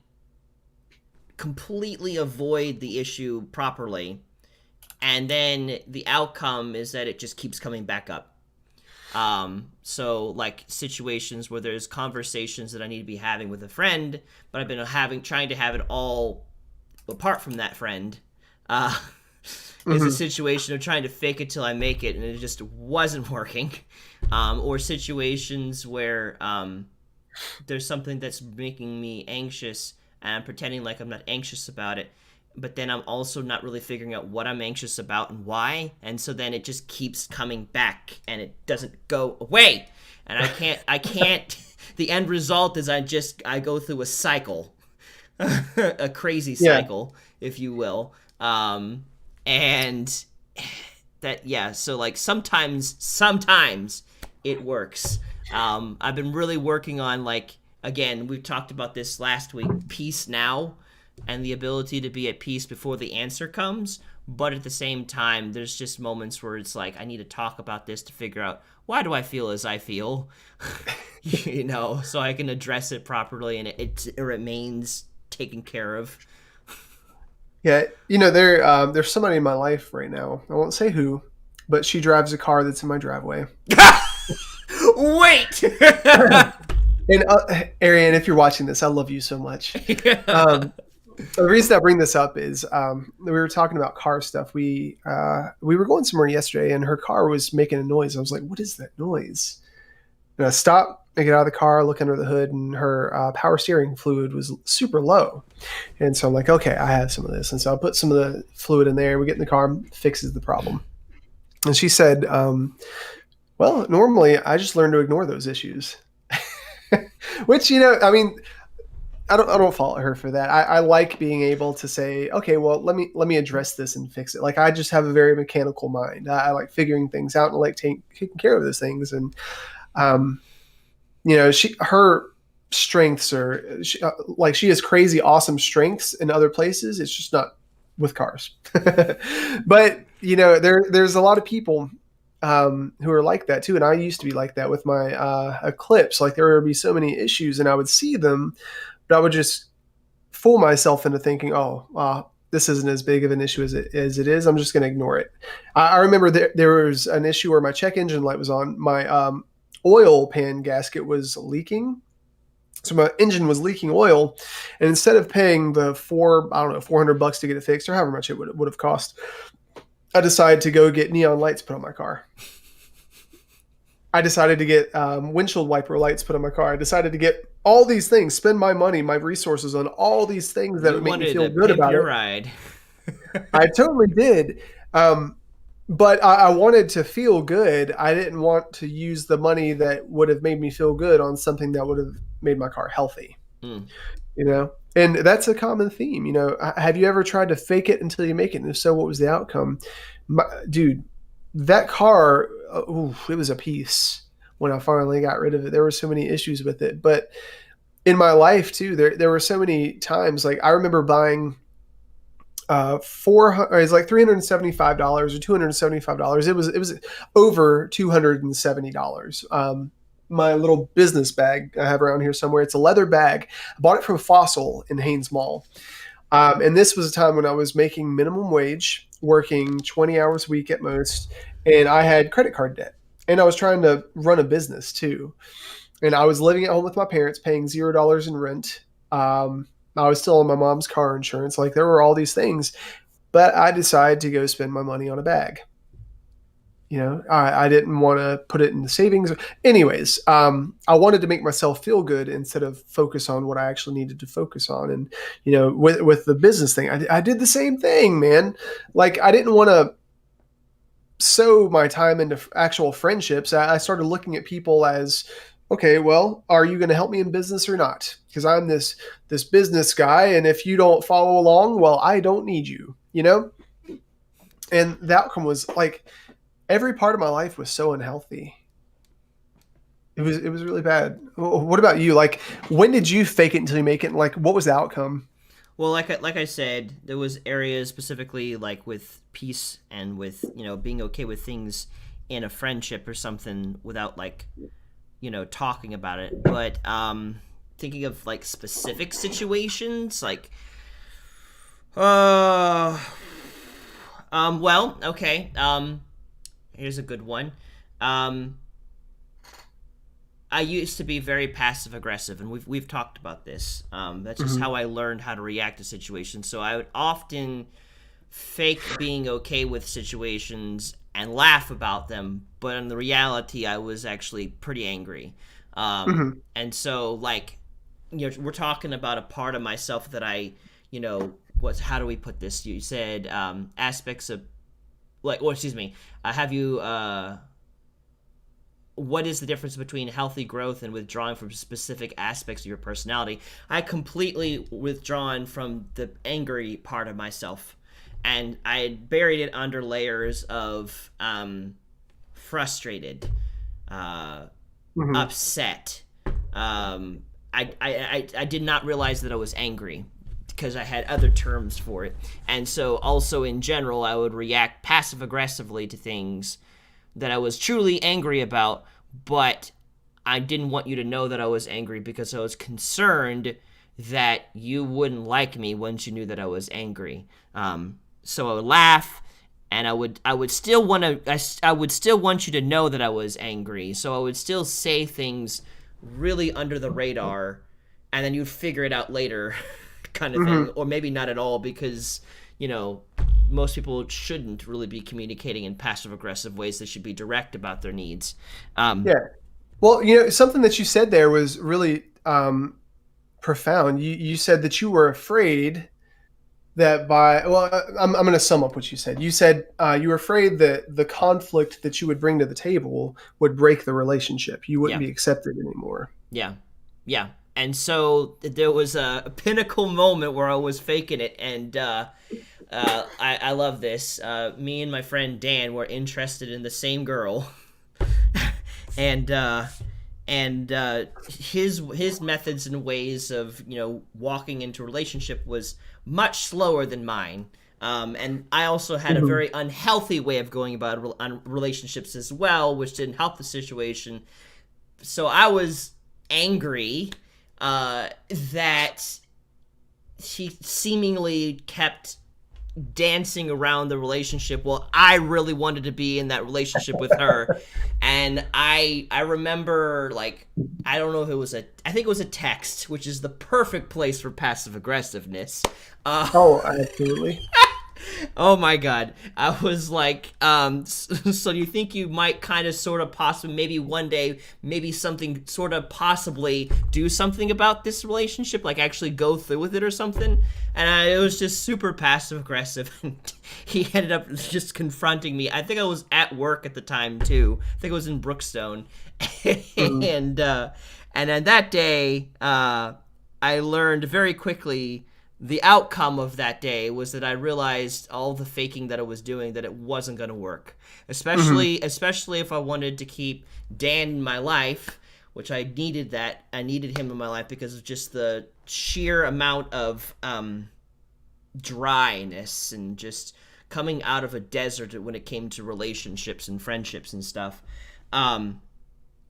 completely avoid the issue properly, and then the outcome is that it just keeps coming back up. So like situations where there's conversations that I need to be having with a friend, but I've been trying to have it all apart from that friend. Uh, is a situation of trying to fake it till I make it, and it just wasn't working. Or situations where there's something that's making me anxious, and I'm pretending like I'm not anxious about it, but then I'm also not really figuring out what I'm anxious about and why, and so then it just keeps coming back and it doesn't go away. And I can't the end result is I go through a cycle. A crazy Yeah. cycle, if you will. And that, yeah, so like sometimes it works. I've been really working on, like, again, we talked about this last week, peace now, and the ability to be at peace before the answer comes. But at the same time, there's just moments where it's like, I need to talk about this to figure out, why do I feel as I feel? So I can address it properly and it remains taken care of. Yeah, there's somebody in my life right now. I won't say who, but she drives a car that's in my driveway. Wait! And Ariane, if you're watching this, I love you so much. The reason I bring this up is we were talking about car stuff. We were going somewhere yesterday, and her car was making a noise. I was like, "What is that noise?" And I stopped, I get out of the car, look under the hood, and her power steering fluid was super low. And so I'm like, "Okay, I have some of this." And so I put some of the fluid in there. We get in the car, fixes the problem. And she said, "Well, normally I just learn to ignore those issues." Which, I mean, I don't fault her for that. I like being able to say, okay, well, let me address this and fix it. Like, I just have a very mechanical mind. I like figuring things out and I like taking care of those things. And um, her strengths are like, she has crazy awesome strengths in other places. It's just not with cars. But there's a lot of people who are like that too. And I used to be like that with my Eclipse. Like, there would be so many issues and I would see them, but I would just fool myself into thinking, oh, this isn't as big of an issue as it is. I'm just going to ignore it. I remember there was an issue where my check engine light was on. My oil pan gasket was leaking. So my engine was leaking oil. And instead of paying the $400 to get it fixed, or however much it would have cost, I decided to go get neon lights put on my car. I decided to get windshield wiper lights put on my car. I decided to get all these things, spend my money, my resources on all these things that would make me feel good about it. Ride. I totally did. But I wanted to feel good. I didn't want to use the money that would have made me feel good on something that would have made my car healthy. Mm. And that's a common theme. Have you ever tried to fake it until you make it? And if so, what was the outcome? Dude, that car, it was a piece when I finally got rid of it. There were so many issues with it, but in my life too, there were so many times. Like I remember buying 400, it's like $375 or $275. It was over $270. My little business bag I have around here somewhere. It's a leather bag. I bought it from Fossil in Haynes Mall. And this was a time when I was making minimum wage, working 20 hours a week at most, and I had credit card debt. And I was trying to run a business too. And I was living at home with my parents, paying $0 in rent. I was still on my mom's car insurance. Like there were all these things, but I decided to go spend my money on a bag. I didn't want to put it in the savings. Anyways, I wanted to make myself feel good instead of focus on what I actually needed to focus on. And, with the business thing, I did the same thing, man. Like I didn't want to sow my time into actual friendships. I started looking at people as, okay, well, are you going to help me in business or not? Because I'm this business guy, and if you don't follow along, well, I don't need you, And the outcome was like every part of my life was so unhealthy. It was really bad. What about you? Like, when did you fake it until you make it? Like, what was the outcome? Well, like I said, there was areas specifically like with peace and with being okay with things in a friendship or something without like talking about it. But thinking of like specific situations, like well, okay. Here's a good one. I used to be very passive aggressive, and we've talked about this. That's just how I learned how to react to situations. So I would often fake being okay with situations and laugh about them, but in the reality, I was actually pretty angry. And so, like, we're talking about a part of myself that I, how do we put this? You said aspects of, like, or excuse me, have you, what is the difference between healthy growth and withdrawing from specific aspects of your personality? I completely withdrawn from the angry part of myself, and I had buried it under layers of frustrated, upset. I did not realize that I was angry because I had other terms for it. And so also in general, I would react passive aggressively to things that I was truly angry about, but I didn't want you to know that I was angry because I was concerned that you wouldn't like me once you knew that I was angry. So I would laugh, and I would still want you to know that I was angry. So I would still say things really under the radar, and then you'd figure it out later, kind of thing, or maybe not at all because most people shouldn't really be communicating in passive-aggressive ways. They should be direct about their needs. Yeah. Well, something that you said there was really profound. You said that you were afraid that I'm going to sum up what you said. You said you were afraid that the conflict that you would bring to the table would break the relationship. You wouldn't be accepted anymore. Yeah. Yeah. And so there was a pinnacle moment where I was faking it, and I love this. Me and my friend Dan were interested in the same girl, and his methods and ways of walking into a relationship was much slower than mine. And I also had a very unhealthy way of going about relationships as well, which didn't help the situation. So I was angry that she seemingly kept dancing around the relationship. Well, I really wanted to be in that relationship with her. And I remember, like, I don't know if it was I think it was a text, which is the perfect place for passive aggressiveness. Oh, absolutely. Oh my god. I was like, so you think you might kind of sort of possibly maybe one day maybe something sort of possibly do something about this relationship, like actually go through with it or something? And it was just super passive aggressive. He ended up just confronting me. I think I was at work at the time too. I think I was in Brookstone. And then that day I learned very quickly the outcome of that day was that I realized all the faking that I was doing, that it wasn't going to work. Hmm. Especially if I wanted to keep Dan in my life, which I needed that. I needed him in my life because of just the sheer amount of dryness and just coming out of a desert when it came to relationships and friendships and stuff. Um,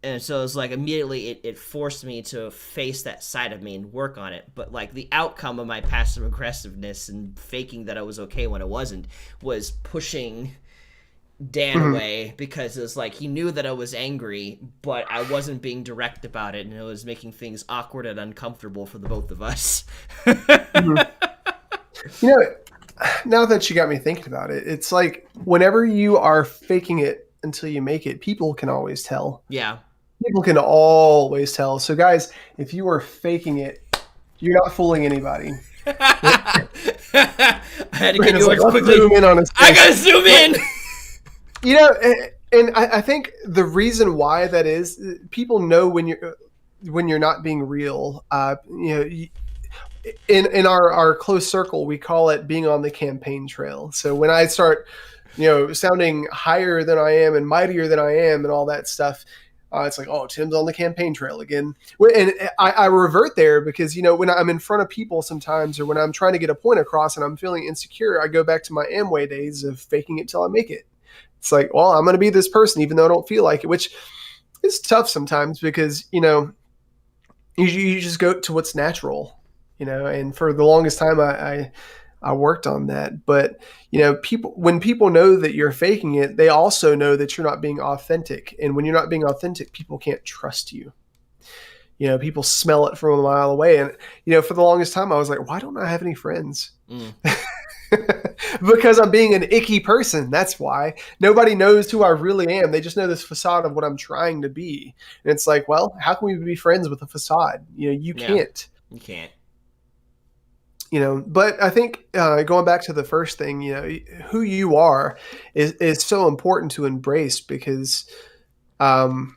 and so it's like immediately it forced me to face that side of me and work on it. But like the outcome of my passive aggressiveness and faking that I was okay when I wasn't was pushing Dan Hmm. away, because it was like he knew that I was angry, but I wasn't being direct about it, and it was making things awkward and uncomfortable for the both of us. Hmm. You know, now that you got me thinking about it, it's like whenever you are faking it until you make it, people can always tell. Yeah. People can always tell. So, guys, if you are faking it, you're not fooling anybody. I had to get Brandon's like, yours let's quickly. zoom in on his I face. gotta zoom But, in. and I think the reason why that is, people know when you're not being real. In our close circle, we call it being on the campaign trail. So when I start, sounding higher than I am and mightier than I am and all that stuff, it's like, oh, Tim's on the campaign trail again. And I revert there because, when I'm in front of people sometimes, or when I'm trying to get a point across and I'm feeling insecure, I go back to my Amway days of faking it till I make it. It's like, well, I'm going to be this person even though I don't feel like it, which is tough sometimes because, you just go to what's natural, and for the longest time, I worked on that. But, when people know that you're faking it, they also know that you're not being authentic. And when you're not being authentic, people can't trust you. People smell it from a mile away. And, for the longest time, I was like, why don't I have any friends? Mm, Because I'm being an icky person. That's why. Nobody knows who I really am. They just know this facade of what I'm trying to be. And it's like, well, how can we be friends with a facade? You yeah, can't. you can't. But I think going back to the first thing, who you are is so important to embrace because um,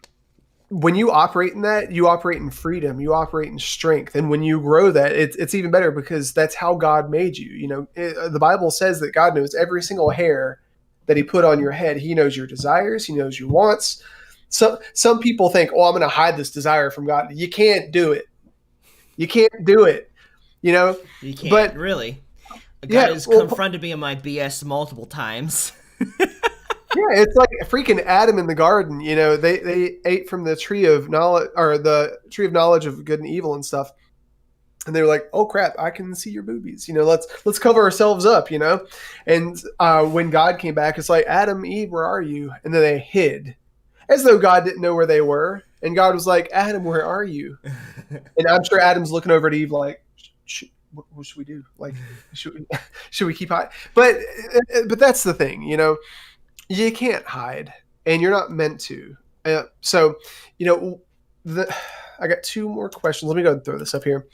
when you operate in that, you operate in freedom, you operate in strength. And when you grow that, it's even better because that's how God made you. The Bible says that God knows every single hair that he put on your head. He knows your desires. He knows your wants. So some people think, oh, I'm going to hide this desire from God. You can't do it. You can't do it, you know, You can't, but really. God yeah, has well, confronted me on my BS multiple times. yeah, it's like freaking Adam in the garden. They ate from the tree of knowledge, or the tree of knowledge of good and evil and stuff. And they were like, "Oh crap, I can see your boobies. Let's cover ourselves up." And when God came back, it's like, "Adam, Eve, where are you?" And then they hid, as though God didn't know where they were. And God was like, "Adam, where are you?" And I'm sure Adam's looking over at Eve like, "What should we do? Like, should we, should we keep hiding?" But that's the thing, you can't hide, and you're not meant to. So, you know, the I got two more questions. Let me go ahead and throw this up here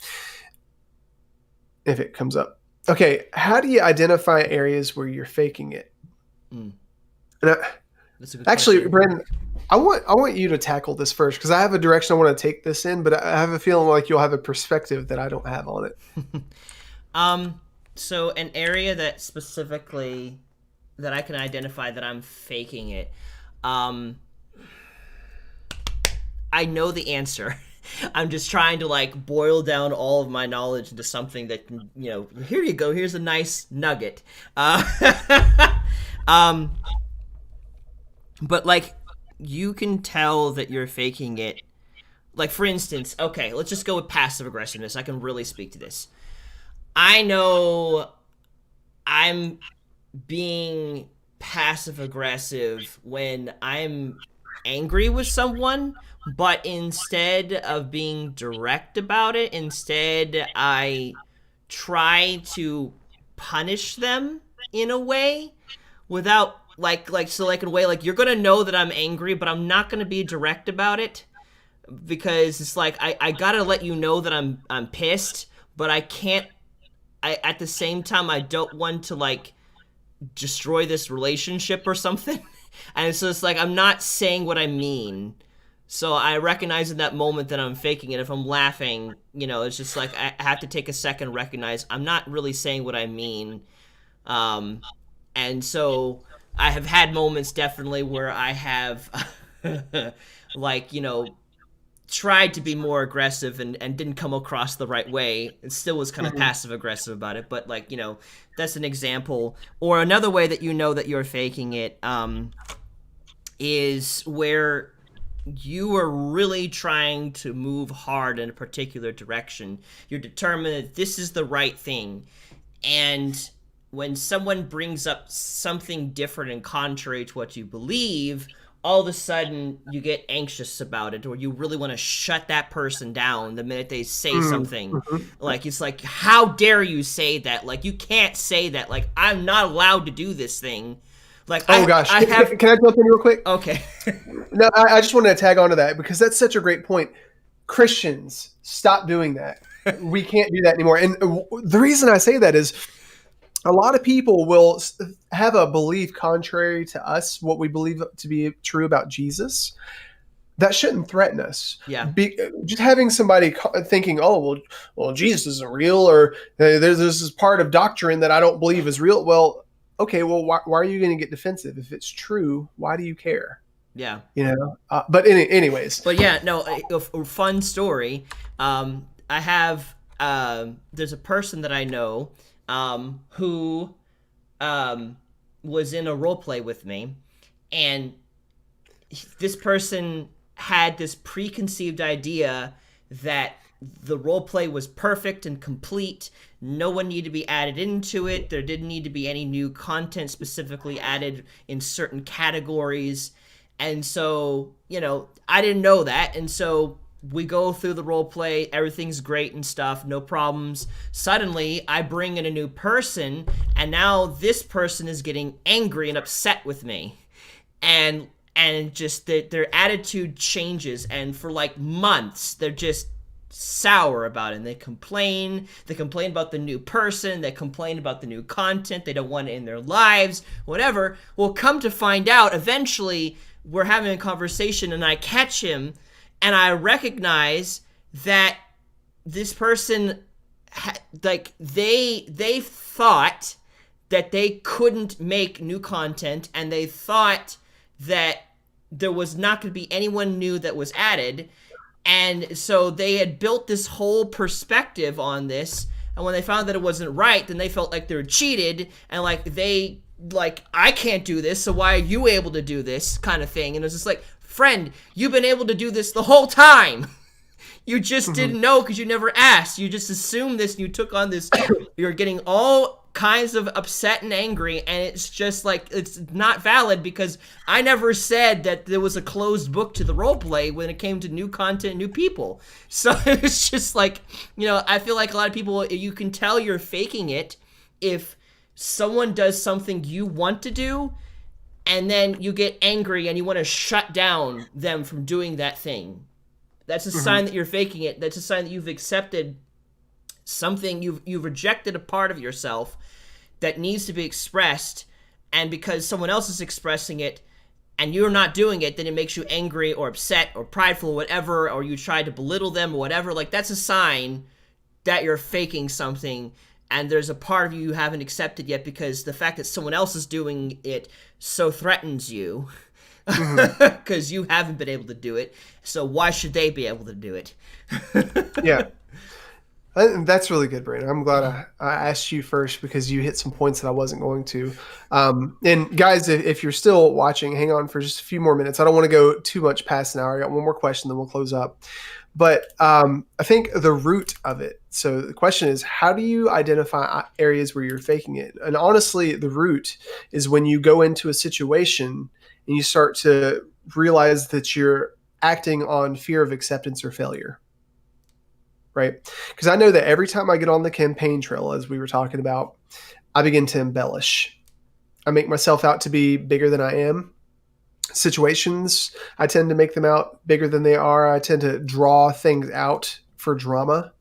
if it comes up. Okay, how do you identify areas where you're faking it? Mm, And that's a good actually, question. Brandon, I want you to tackle this first because I have a direction I want to take this in, but I have a feeling like you'll have a perspective that I don't have on it. Um, so an area that specifically that I can identify that I'm faking it. Um, I know the answer. I'm just trying to like boil down all of my knowledge into something that can, here you go. Here's a nice nugget. Um, but like you can tell that you're faking it. Like for instance, okay, let's just go with passive aggressiveness. I can really speak to this. I know I'm being passive aggressive when I'm angry with someone, but instead of being direct about it, instead I try to punish them in a way without like in a way like you're gonna know that I'm angry, but I'm not gonna be direct about it because it's like I gotta let you know that I'm pissed, but I can't. I at the same time I don't want to like destroy this relationship or something. And so it's like I'm not saying what I mean, So I recognize in that moment that I'm faking it. If I'm laughing, it's just like I have to take a second, recognize I'm not really saying what I mean. Um, and so I have had moments definitely where I have, like, tried to be more aggressive and didn't come across the right way. It still was kind of Mhm. passive aggressive about it, but like, that's an example. Or another way that you know that you're faking it, is where you are really trying to move hard in a particular direction. You're determined that this is the right thing. And when someone brings up something different and contrary to what you believe, all of a sudden you get anxious about it, or you really want to shut that person down the minute they say Mm, something. mhm. Like, it's like, how dare you say that? Like, you can't say that. Like, I'm not allowed to do this thing. Like, Oh gosh, I have. can I jump in real quick? Okay. No, I just wanted to tag on to that because that's such a great point. Christians, stop doing that. We can't do that anymore. And the reason I say that is a lot of people will have a belief contrary to us, what we believe to be true about Jesus. That shouldn't threaten us. Yeah. Just having somebody thinking, "Oh, well, Jesus isn't real," or "There's this part of doctrine that I don't believe is real." Well, okay, well, why are you going to get defensive if it's true? Why do you care? Yeah. But anyways. But yeah, no, a fun story. I have there's a person that I know who was in a role play with me, and this person had this preconceived idea that the role play was perfect and complete. No one needed to be added into it. There didn't need to be any new content specifically added in certain categories. And so, I didn't know that. And so we go through the role play, everything's great and stuff, no problems. Suddenly, I bring in a new person, and now this person is getting angry and upset with me. And just their attitude changes, and for like months they're just sour about it, and they complain about the new person, they complain about the new content, they don't want it in their lives, whatever. Well, come to find out, eventually we're having a conversation and I catch him and I recognize that this person like they thought that they couldn't make new content, and they thought that there was not going to be anyone new that was added. And so they had built this whole perspective on this. And when they found that it wasn't right, then they felt like they were cheated. And I can't do this, so why are you able to do this kind of thing? And it was just like, friend, you've been able to do this the whole time. You just didn't know because you never asked. You just assumed this and you took on this. You're getting all kinds of upset and angry, and it's just like, it's not valid because I never said that there was a closed book to the role play when it came to new content, new people. So it's just like, I feel like a lot of people, you can tell you're faking it if someone does something you want to do, and then you get angry and you want to shut down them from doing that thing. That's a sign that you're faking it. That's a sign that you've accepted something, you've rejected a part of yourself that needs to be expressed, and because someone else is expressing it and you're not doing it, then it makes you angry or upset or prideful or whatever, or you try to belittle them or whatever. Like, that's a sign that you're faking something, and there's a part of you haven't accepted yet because the fact that someone else is doing it so threatens you because you haven't been able to do it. So why should they be able to do it? Yeah. That's really good, Brandon. I'm glad I asked you first because you hit some points that I wasn't going to. And guys, if you're still watching, hang on for just a few more minutes. I don't want to go too much past an hour. I got one more question, then we'll close up. But I think the root of it. So the question is, how do you identify areas where you're faking it? And honestly, the root is when you go into a situation and you start to realize that you're acting on fear of acceptance or failure. Right? Because I know that every time I get on the campaign trail, as we were talking about, I begin to embellish. I make myself out to be bigger than I am. Situations, I tend to make them out bigger than they are. I tend to draw things out for drama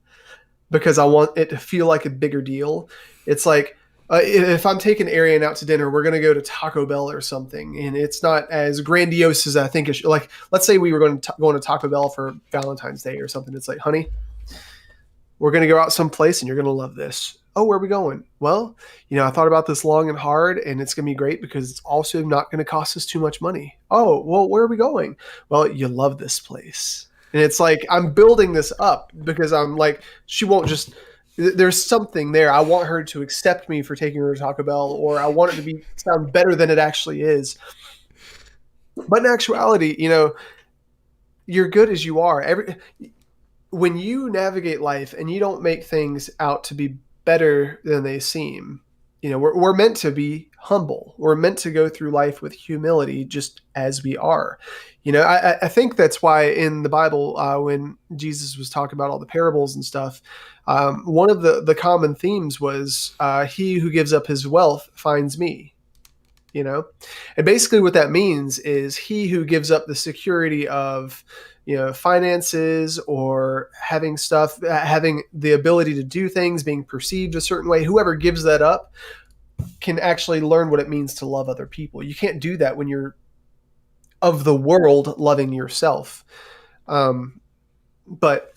because I want it to feel like a bigger deal. It's like If I'm taking Arian out to dinner, we're going to go to Taco Bell or something, and it's not as grandiose as I think it should. Like, let's say we were going to Taco Bell for Valentine's Day or something. It's like, honey, we're going to go out someplace, and you're going to love this. Oh, where are we going? Well, I thought about this long and hard, and it's going to be great because it's also not going to cost us too much money. Oh, well, where are we going? Well, you love this place. And it's like, I'm building this up because I'm like, she won't just, there's something there. I want her to accept me for taking her to Taco Bell, or I want it to be sound better than it actually is. But in actuality, you're good as you are. When you navigate life and you don't make things out to be better than they seem, we're meant to be humble. We're meant to go through life with humility, just as we are. I think that's why in the Bible, when Jesus was talking about all the parables and stuff, one of the common themes was, he who gives up his wealth finds me. And basically what that means is he who gives up the security of finances or having the ability to do things, being perceived a certain way, whoever gives that up can actually learn what it means to love other people. You can't do that when you're of the world loving yourself. But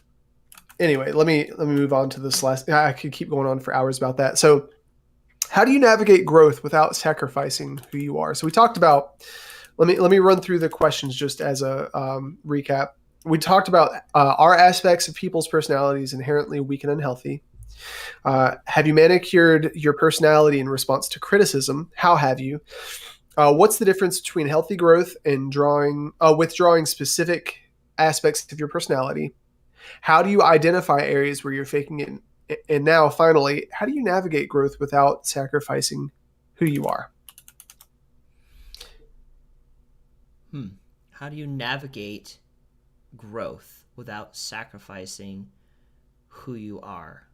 anyway, let me move on to this last. I could keep going on for hours about that. So how do you navigate growth without sacrificing who you are? So we talked about, let me run through the questions just as a recap. We talked about are aspects of people's personalities inherently weak and unhealthy? Have you manicured your personality in response to criticism? How have you? What's the difference between healthy growth and withdrawing specific aspects of your personality? How do you identify areas where you're faking it? And now, finally, how do you navigate growth without sacrificing who you are? How do you navigate growth without sacrificing who you are?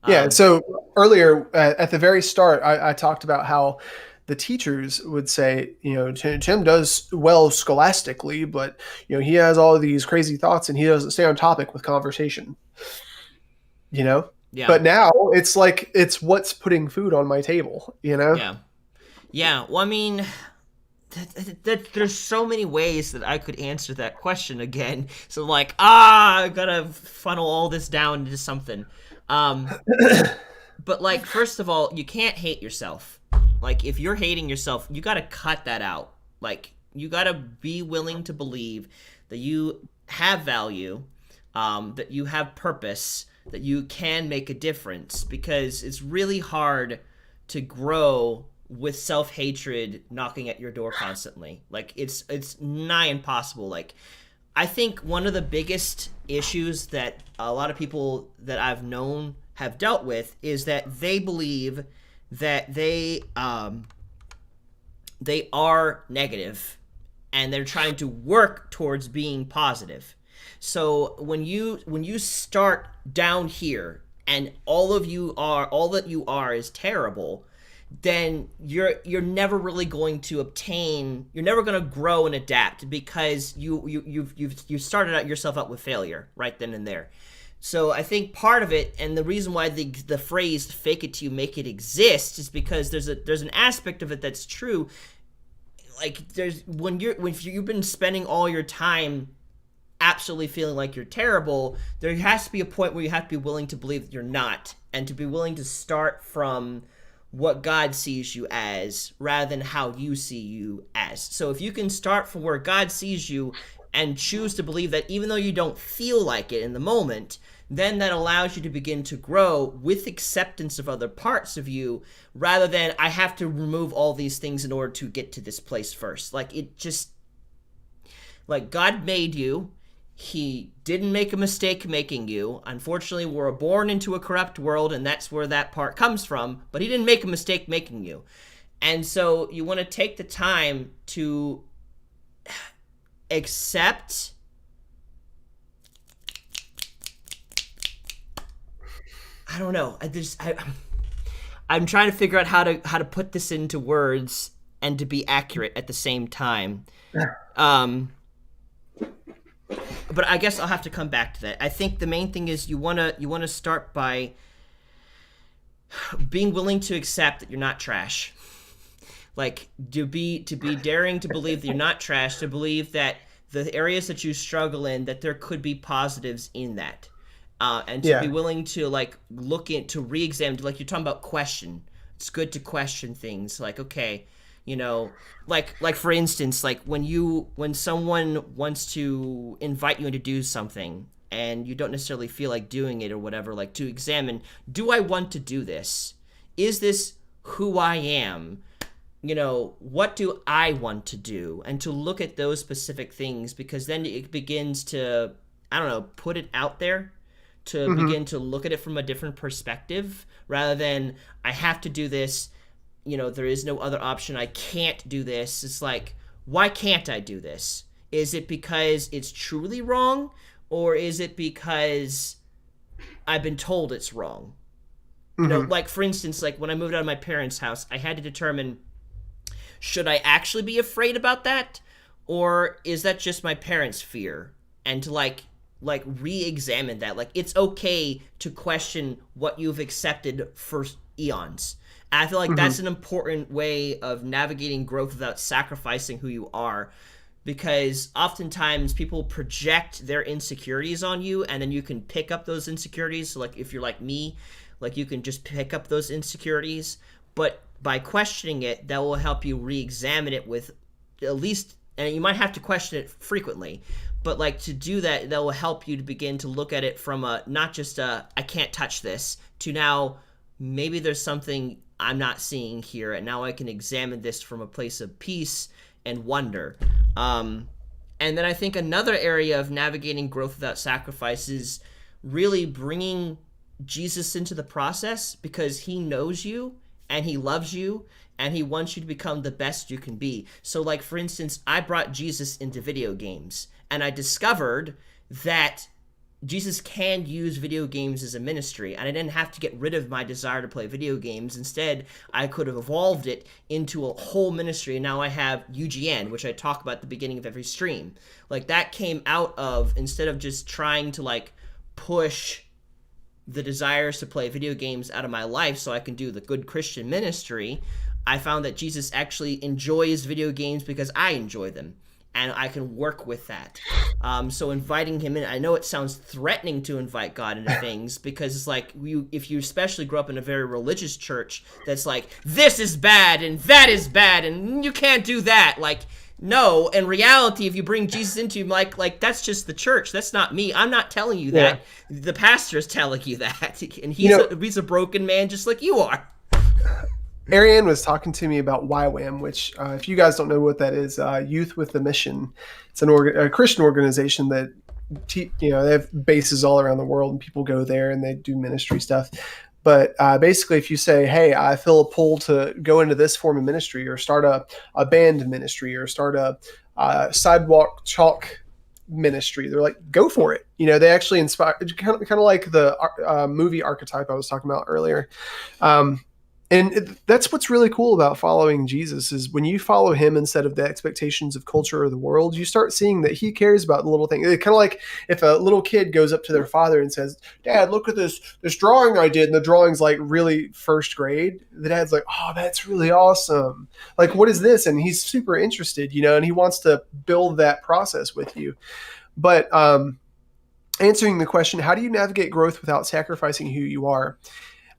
Yeah. So earlier at the very start, I talked about how the teachers would say, Tim does well scholastically, but he has all of these crazy thoughts and he doesn't stay on topic with conversation. Yeah. But now it's like, it's what's putting food on my table, Yeah. Well, I mean, there's so many ways that I could answer that question again. So like, I gotta funnel all this down into something. But like, first of all, you can't hate yourself. Like, if you're hating yourself, you gotta cut that out. Like, you gotta be willing to believe that you have value, that you have purpose, that you can make a difference, because it's really hard to grow with self-hatred knocking at your door constantly. Like, it's nigh impossible. Like, I think one of the biggest issues that a lot of people that I've known have dealt with is that they believe that they are negative and they're trying to work towards being positive. So when you start down here and all that you are is terrible, then you're never really going to you're never going to grow and adapt, because you've started out yourself out with failure right then and there. So I think part of it, and the reason why the phrase "fake it till you make it" exists, is because there's an aspect of it that's true. Like, when you've been spending all your time absolutely feeling like you're terrible, there has to be a point where you have to be willing to believe that you're not, and to be willing to start from what God sees you as rather than how you see you as. So if you can start from where God sees you and choose to believe that even though you don't feel like it in the moment, then that allows you to begin to grow with acceptance of other parts of you, rather than I have to remove all these things in order to get to this place first. Like, God made you. He didn't make a mistake making you. Unfortunately, we're born into a corrupt world, and that's where that part comes from. But he didn't make a mistake making you. And so you want to take the time to accept I don't know. I'm trying to figure out how to put this into words and to be accurate at the same time. But I guess I'll have to come back to that. I think the main thing is you wanna start by being willing to accept that you're not trash. Like to be daring to believe that you're not trash, to believe that the areas that you struggle in, that there could be positives in that. And to be Yeah. willing to like look into re-examine, like you're talking about question. It's good to question things. Like, okay, like for instance, like when someone wants to invite you in to do something and you don't necessarily feel like doing it or whatever, like to examine, do I want to do this? Is this who I am? What do I want to do? And to look at those specific things, because then it begins to, I don't know, put it out there, to Hmm. begin to look at it from a different perspective rather than I have to do this, there is no other option. I can't do this. It's like, why can't I do this? Is it because it's truly wrong, or is it because I've been told it's wrong? Hmm. Like for instance, like when I moved out of my parents' house, I had to determine, should I actually be afraid about that, or is that just my parents' fear? And to like re-examine that. Like it's okay to question what you've accepted for eons. And I feel like Hmm. that's an important way of navigating growth without sacrificing who you are, because oftentimes people project their insecurities on you and then you can pick up those insecurities. So like if you're like me, like you can just pick up those insecurities, but by questioning it, that will help you re-examine it with at least, and you might have to question it frequently, but like to do that, that will help you to begin to look at it from a not just a I can't touch this, to now maybe there's something I'm not seeing here, and now I can examine this from a place of peace and wonder. um and then I think another area of navigating growth without sacrifice is really bringing Jesus into the process, because he knows you and he loves you and he wants you to become the best you can be. So like for instance, I brought Jesus into video games and I discovered that Jesus can use video games as a ministry, and I didn't have to get rid of my desire to play video games. Instead, I could have evolved it into a whole ministry, and now I have UGN, which I talk about at the beginning of every stream. Like that came out of, instead of just trying to like push the desires to play video games out of my life so I can do the good Christian ministry, I found that Jesus actually enjoys video games because I enjoy them. And I can work with that. So inviting him in, I know it sounds threatening to invite God into things, because it's like if you especially grew up in a very religious church that's like, this is bad and that is bad and you can't do that. Like, no, in reality, if you bring Jesus into you, like that's just the church. That's not me. I'm not telling you Yeah. that. The pastor is telling you that, and You he's know, a broken man just like you are. Ariane was talking to me about YWAM, which, if you guys don't know what that is, Youth with a Mission. It's a Christian organization that, they have bases all around the world, and people go there and they do ministry stuff. But basically, if you say, "Hey, I feel a pull to go into this form of ministry, or start a band ministry, or start a sidewalk chalk ministry," they're like, "Go for it." They actually inspire, kind of like the movie archetype I was talking about earlier. Um, that's what's really cool about following Jesus, is when you follow him instead of the expectations of culture or the world, you start seeing that he cares about the little things. Kind of like if a little kid goes up to their father and says, "Dad, look at this drawing I did," and the drawing's like really first grade. The dad's like, "Oh, that's really awesome. Like, what is this?" And he's super interested, and he wants to build that process with you. But answering the question, how do you navigate growth without sacrificing who you are?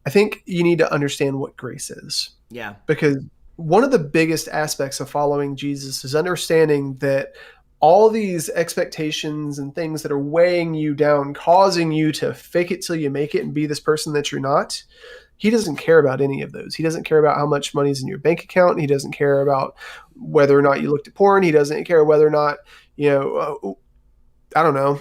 I think you need to understand what grace is, Yeah. because one of the biggest aspects of following Jesus is understanding that all these expectations and things that are weighing you down, causing you to fake it till you make it and be this person that you're not, he doesn't care about any of those. He doesn't care about how much money's in your bank account. He doesn't care about whether or not you looked at porn. He doesn't care whether or not, I don't know,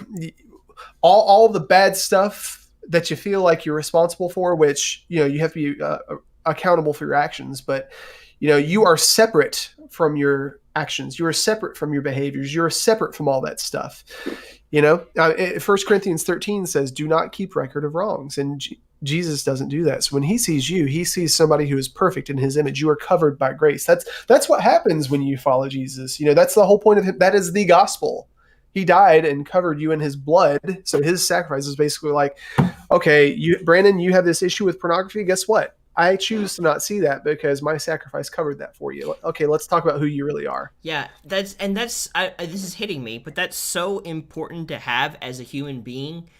all the bad stuff that you feel like you're responsible for, which you have to be accountable for your actions, but you are separate from your actions. You are separate from your behaviors. You're separate from all that stuff. 1 Corinthians 13 says, "Do not keep record of wrongs," and Jesus doesn't do that. So when he sees you, he sees somebody who is perfect in his image. You are covered by grace. That's what happens when you follow Jesus. That's the whole point of him. That is the gospel. He died and covered you in his blood. So his sacrifice is basically like, okay, Brandon, you have this issue with pornography. Guess what? I choose to not see that because my sacrifice covered that for you. Okay, let's talk about who you really are. Yeah, this is hitting me, but that's so important to have as a human being,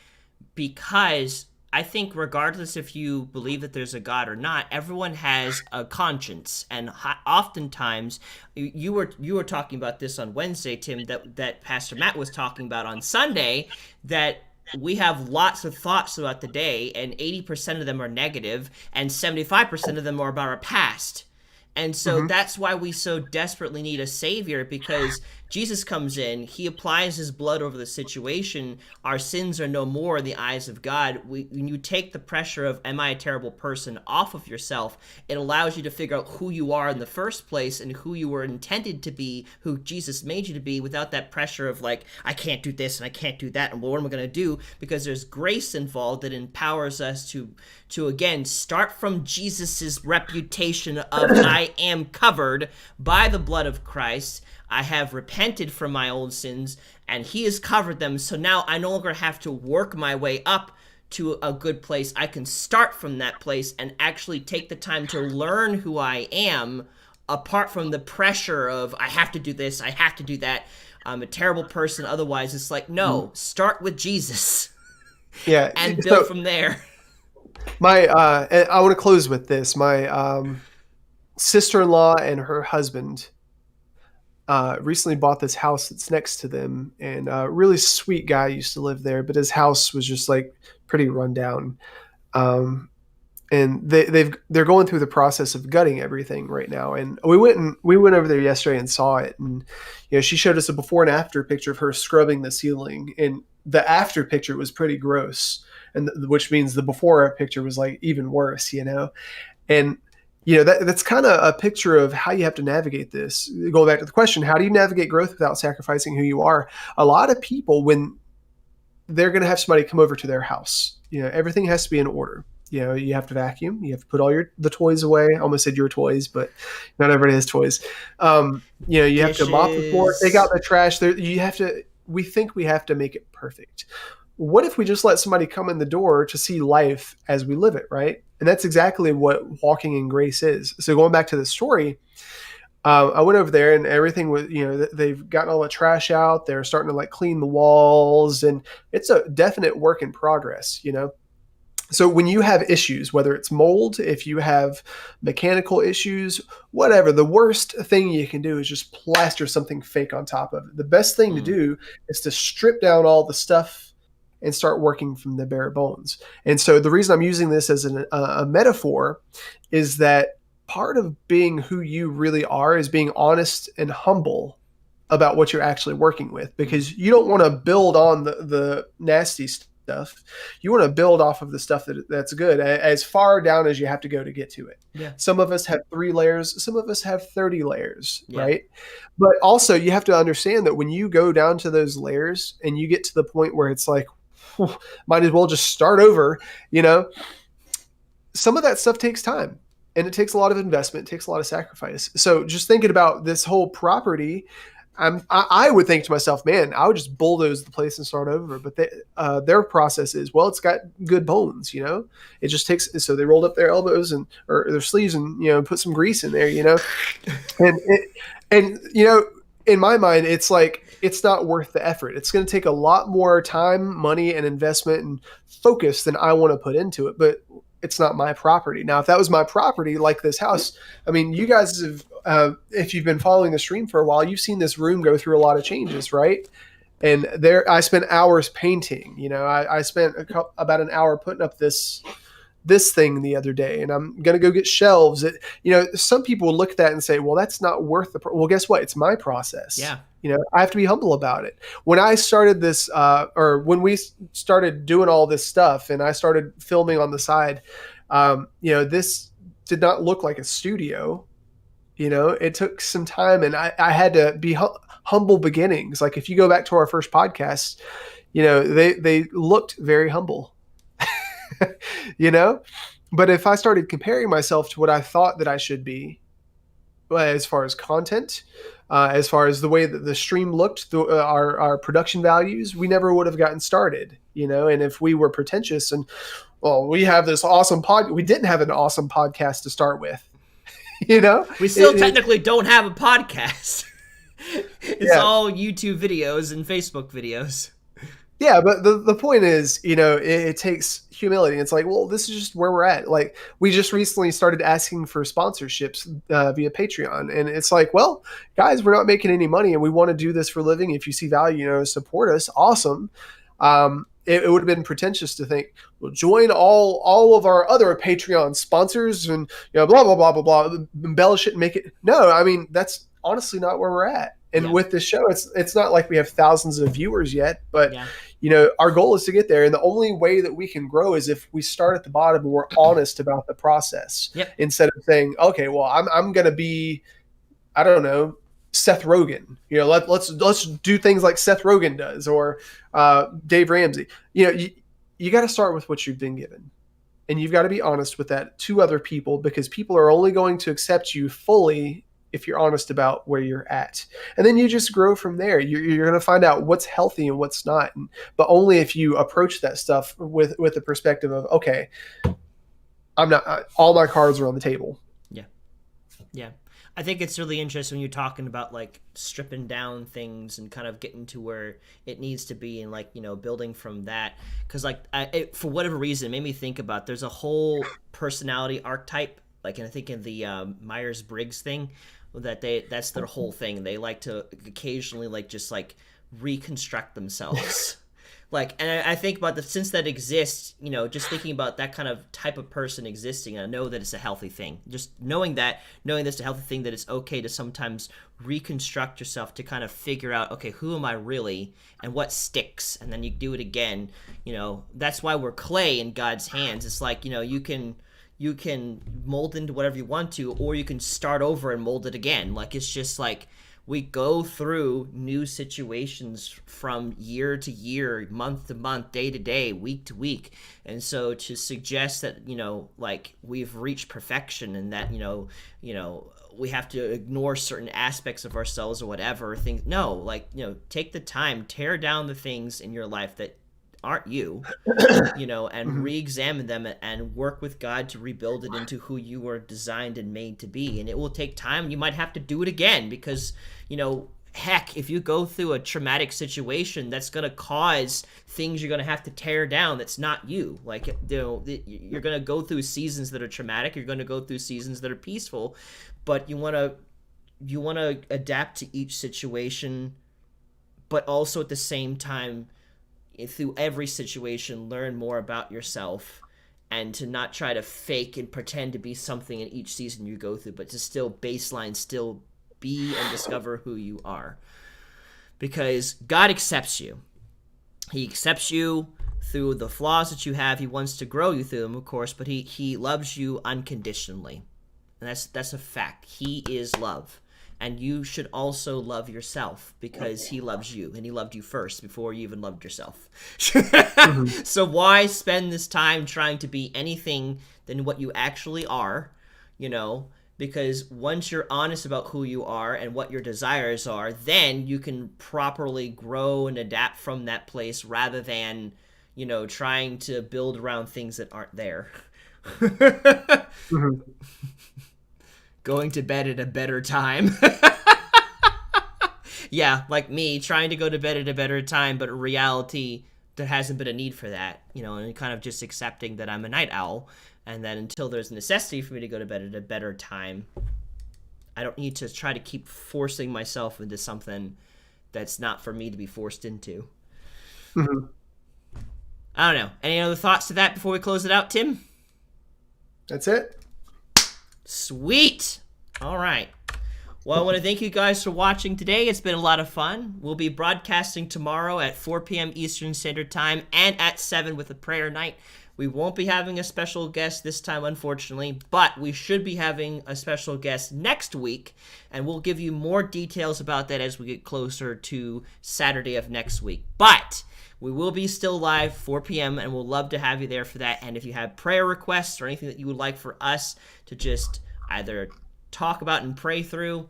because I think regardless if you believe that there's a God or not, everyone has a conscience, and oftentimes you were talking about this on Wednesday, Tim, that Pastor Matt was talking about on Sunday, that we have lots of thoughts throughout the day, and 80% of them are negative, and 75% of them are about our past. And so Mm-hmm. that's why we so desperately need a savior, because Jesus comes in, he applies his blood over the situation. Our sins are no more in the eyes of God. When you take the pressure of, am I a terrible person, off of yourself, it allows you to figure out who you are in the first place and who you were intended to be, who Jesus made you to be, without that pressure of like, I can't do this and I can't do that, and what am I going to do? Because there's grace involved that empowers us to again start from Jesus's reputation of I am covered by the blood of Christ. I have repented from my old sins, and he has covered them. So now I no longer have to work my way up to a good place. I can start from that place and actually take the time to learn who I am, apart from the pressure of I have to do this, I have to do that. I'm a terrible person otherwise. It's like, no, start with Jesus Yeah. and build So from there. and I want to close with this. My sister-in-law and her husband recently bought this house that's next to them, and a really sweet guy used to live there, but his house was just like pretty run down. Um, and they're going through the process of gutting everything right now. And we went over there yesterday and saw it, and she showed us a before and after picture of her scrubbing the ceiling, and the after picture was pretty gross, and which means the before picture was like even worse, and that's kind of a picture of how you have to navigate this. Going back to the question, how do you navigate growth without sacrificing who you are? A lot of people, when they're going to have somebody come over to their house, everything has to be in order. You have to vacuum, you have to put all the toys away. I almost said your toys, but not everybody has toys. You have to mop the floor, take out the trash there. We think we have to make it perfect. What if we just let somebody come in the door to see life as we live it, right? And that's exactly what walking in grace is. So going back to the story, I went over there and everything was, they've gotten all the trash out. They're starting to like clean the walls, and it's a definite work in progress, So when you have issues, whether it's mold, if you have mechanical issues, whatever, the worst thing you can do is just plaster something fake on top of it. The best thing to do is to strip down all the stuff and start working from the bare bones. And so the reason I'm using this as a metaphor is that part of being who you really are is being honest and humble about what you're actually working with, because you don't want to build on the nasty stuff. You want to build off of the stuff that's good, as far down as you have to go to get to it. Yeah. Some of us have 3 layers. Some of us have 30 layers, Yeah. right? But also you have to understand that when you go down to those layers and you get to the point where it's like, might as well just start over, some of that stuff takes time, and it takes a lot of investment, it takes a lot of sacrifice. So just thinking about this whole property, I would think to myself, man, I would just bulldoze the place and start over. But their process is, well, it's got good bones, it just takes, so they rolled up their elbows or their sleeves and, put some grease in there, and in my mind, it's like, it's not worth the effort. It's going to take a lot more time, money, and investment and focus than I want to put into it. But it's not my property. Now, if that was my property, like this house, I mean, you guys have, if you've been following the stream for a while, you've seen this room go through a lot of changes, right? And I spent hours painting. I spent about an hour putting up this thing the other day, and I'm going to go get shelves. Some people will look at that and say, well, that's not worth well, guess what? It's my process. Yeah. I have to be humble about it. When I started this, or when we started doing all this stuff and I started filming on the side, this did not look like a studio. It took some time, and I had to be humble beginnings. Like if you go back to our first podcast, they looked very humble. But if I started comparing myself to what I thought that I should be, as far as content, as far as the way that the stream looked, our production values, we never would have gotten started, and if we were pretentious and, well, we have this awesome we didn't have an awesome podcast to start with, We still technically don't have a podcast. It's yeah. all YouTube videos and Facebook videos. Yeah, but the point is, it takes humility. It's like, well, this is just where we're at. Like, we just recently started asking for sponsorships via Patreon. And it's like, well, guys, we're not making any money and we want to do this for a living. If you see value, support us. Awesome. It would have been pretentious to think, well, join all of our other Patreon sponsors and, blah, blah, blah, blah, blah, embellish it and make it. No, I mean, that's honestly not where we're at. And with this show, it's not like we have thousands of viewers yet, but our goal is to get there. And the only way that we can grow is if we start at the bottom and we're honest about the process, instead of saying, okay, well, I'm going to be, I don't know, Seth Rogen. Let's do things like Seth Rogen does, or Dave Ramsey. You got to start with what you've been given. And you've got to be honest with that to other people, because people are only going to accept you fully if you're honest about where you're at. And then you just grow from there. You're going to find out what's healthy and what's not. But only if you approach that stuff with the perspective of, okay, all my cards are on the table. Yeah. I think it's really interesting when you're talking about like stripping down things and kind of getting to where it needs to be, and like, building from that. Because like for whatever reason, it made me think about, there's a whole personality archetype, like, and I think in the Myers-Briggs thing, that's their whole thing. They like to occasionally like just like reconstruct themselves. Like, and I think about since that exists, just thinking about that kind of type of person existing, I know that it's a healthy thing. Just knowing that's a healthy thing, that it's okay to sometimes reconstruct yourself to kind of figure out, okay, who am I really and what sticks? And then you do it again. That's why we're clay in God's hands. It's like, you can mold into whatever you want to, or you can start over and mold it again. Like, it's just like, we go through new situations from year to year, month to month, day to day, week to week. And so to suggest that, like we've reached perfection and that, we have to ignore certain aspects of ourselves or whatever things. No, like, take the time, tear down the things in your life that aren't you, and re-examine them and work with God to rebuild it into who you were designed and made to be. And it will take time. You might have to do it again because, heck, if you go through a traumatic situation, that's going to cause things you're going to have to tear down. That's not you. Like, you're going to go through seasons that are traumatic. You're going to go through seasons that are peaceful, but you want to adapt to each situation, but also at the same time, through every situation, learn more about yourself, and to not try to fake and pretend to be something in each season you go through, but to still be and discover who you are. Because God accepts you. He accepts you through the flaws that you have. He wants to grow you through them, of course, but he loves you unconditionally. And that's a fact. He is love. And you should also love yourself, because he loves you, and he loved you first before you even loved yourself. So why spend this time trying to be anything than what you actually are, because once you're honest about who you are and what your desires are, then you can properly grow and adapt from that place, rather than, trying to build around things that aren't there. Going to bed at a better time. Yeah, like me trying to go to bed at a better time, but in reality, there hasn't been a need for that, and kind of just accepting that I'm a night owl, and that until there's a necessity for me to go to bed at a better time, I don't need to try to keep forcing myself into something that's not for me to be forced into. I don't know. Any other thoughts to that before we close it out, Tim? That's it. Sweet. All right. Well, I want to thank you guys for watching today. It's been a lot of fun. We'll be broadcasting tomorrow at 4 p.m. Eastern Standard Time and at 7 with a prayer night. We won't be having a special guest this time, unfortunately, but we should be having a special guest next week, and we'll give you more details about that as we get closer to Saturday of next week. But we will be still live 4 p.m., and we'll love to have you there for that. And if you have prayer requests or anything that you would like for us to just either talk about and pray through,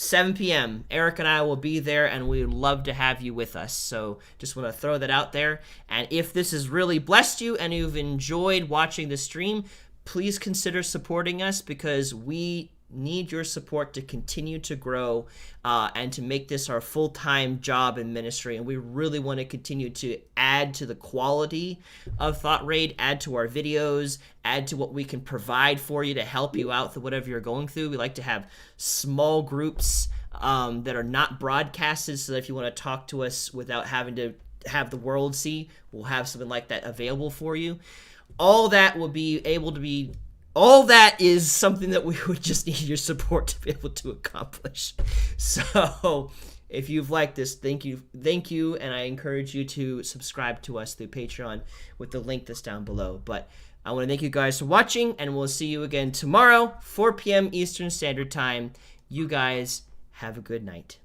7 p.m. Eric and I will be there, and we would love to have you with us. So just want to throw that out there. And if this has really blessed you and you've enjoyed watching the stream, please consider supporting us, because we need your support to continue to grow and to make this our full-time job in ministry. And we really want to continue to add to the quality of Thought Raid, add to our videos, add to what we can provide for you to help you out through whatever you're going through. We like to have small groups that are not broadcasted, so that if you want to talk to us without having to have the world see, we'll have something like that available for you. All that is something that we would just need your support to be able to accomplish. So if you've liked this, thank you, and I encourage you to subscribe to us through Patreon with the link that's down below. But I want to thank you guys for watching, and we'll see you again tomorrow, 4 p.m. Eastern Standard Time. You guys have a good night.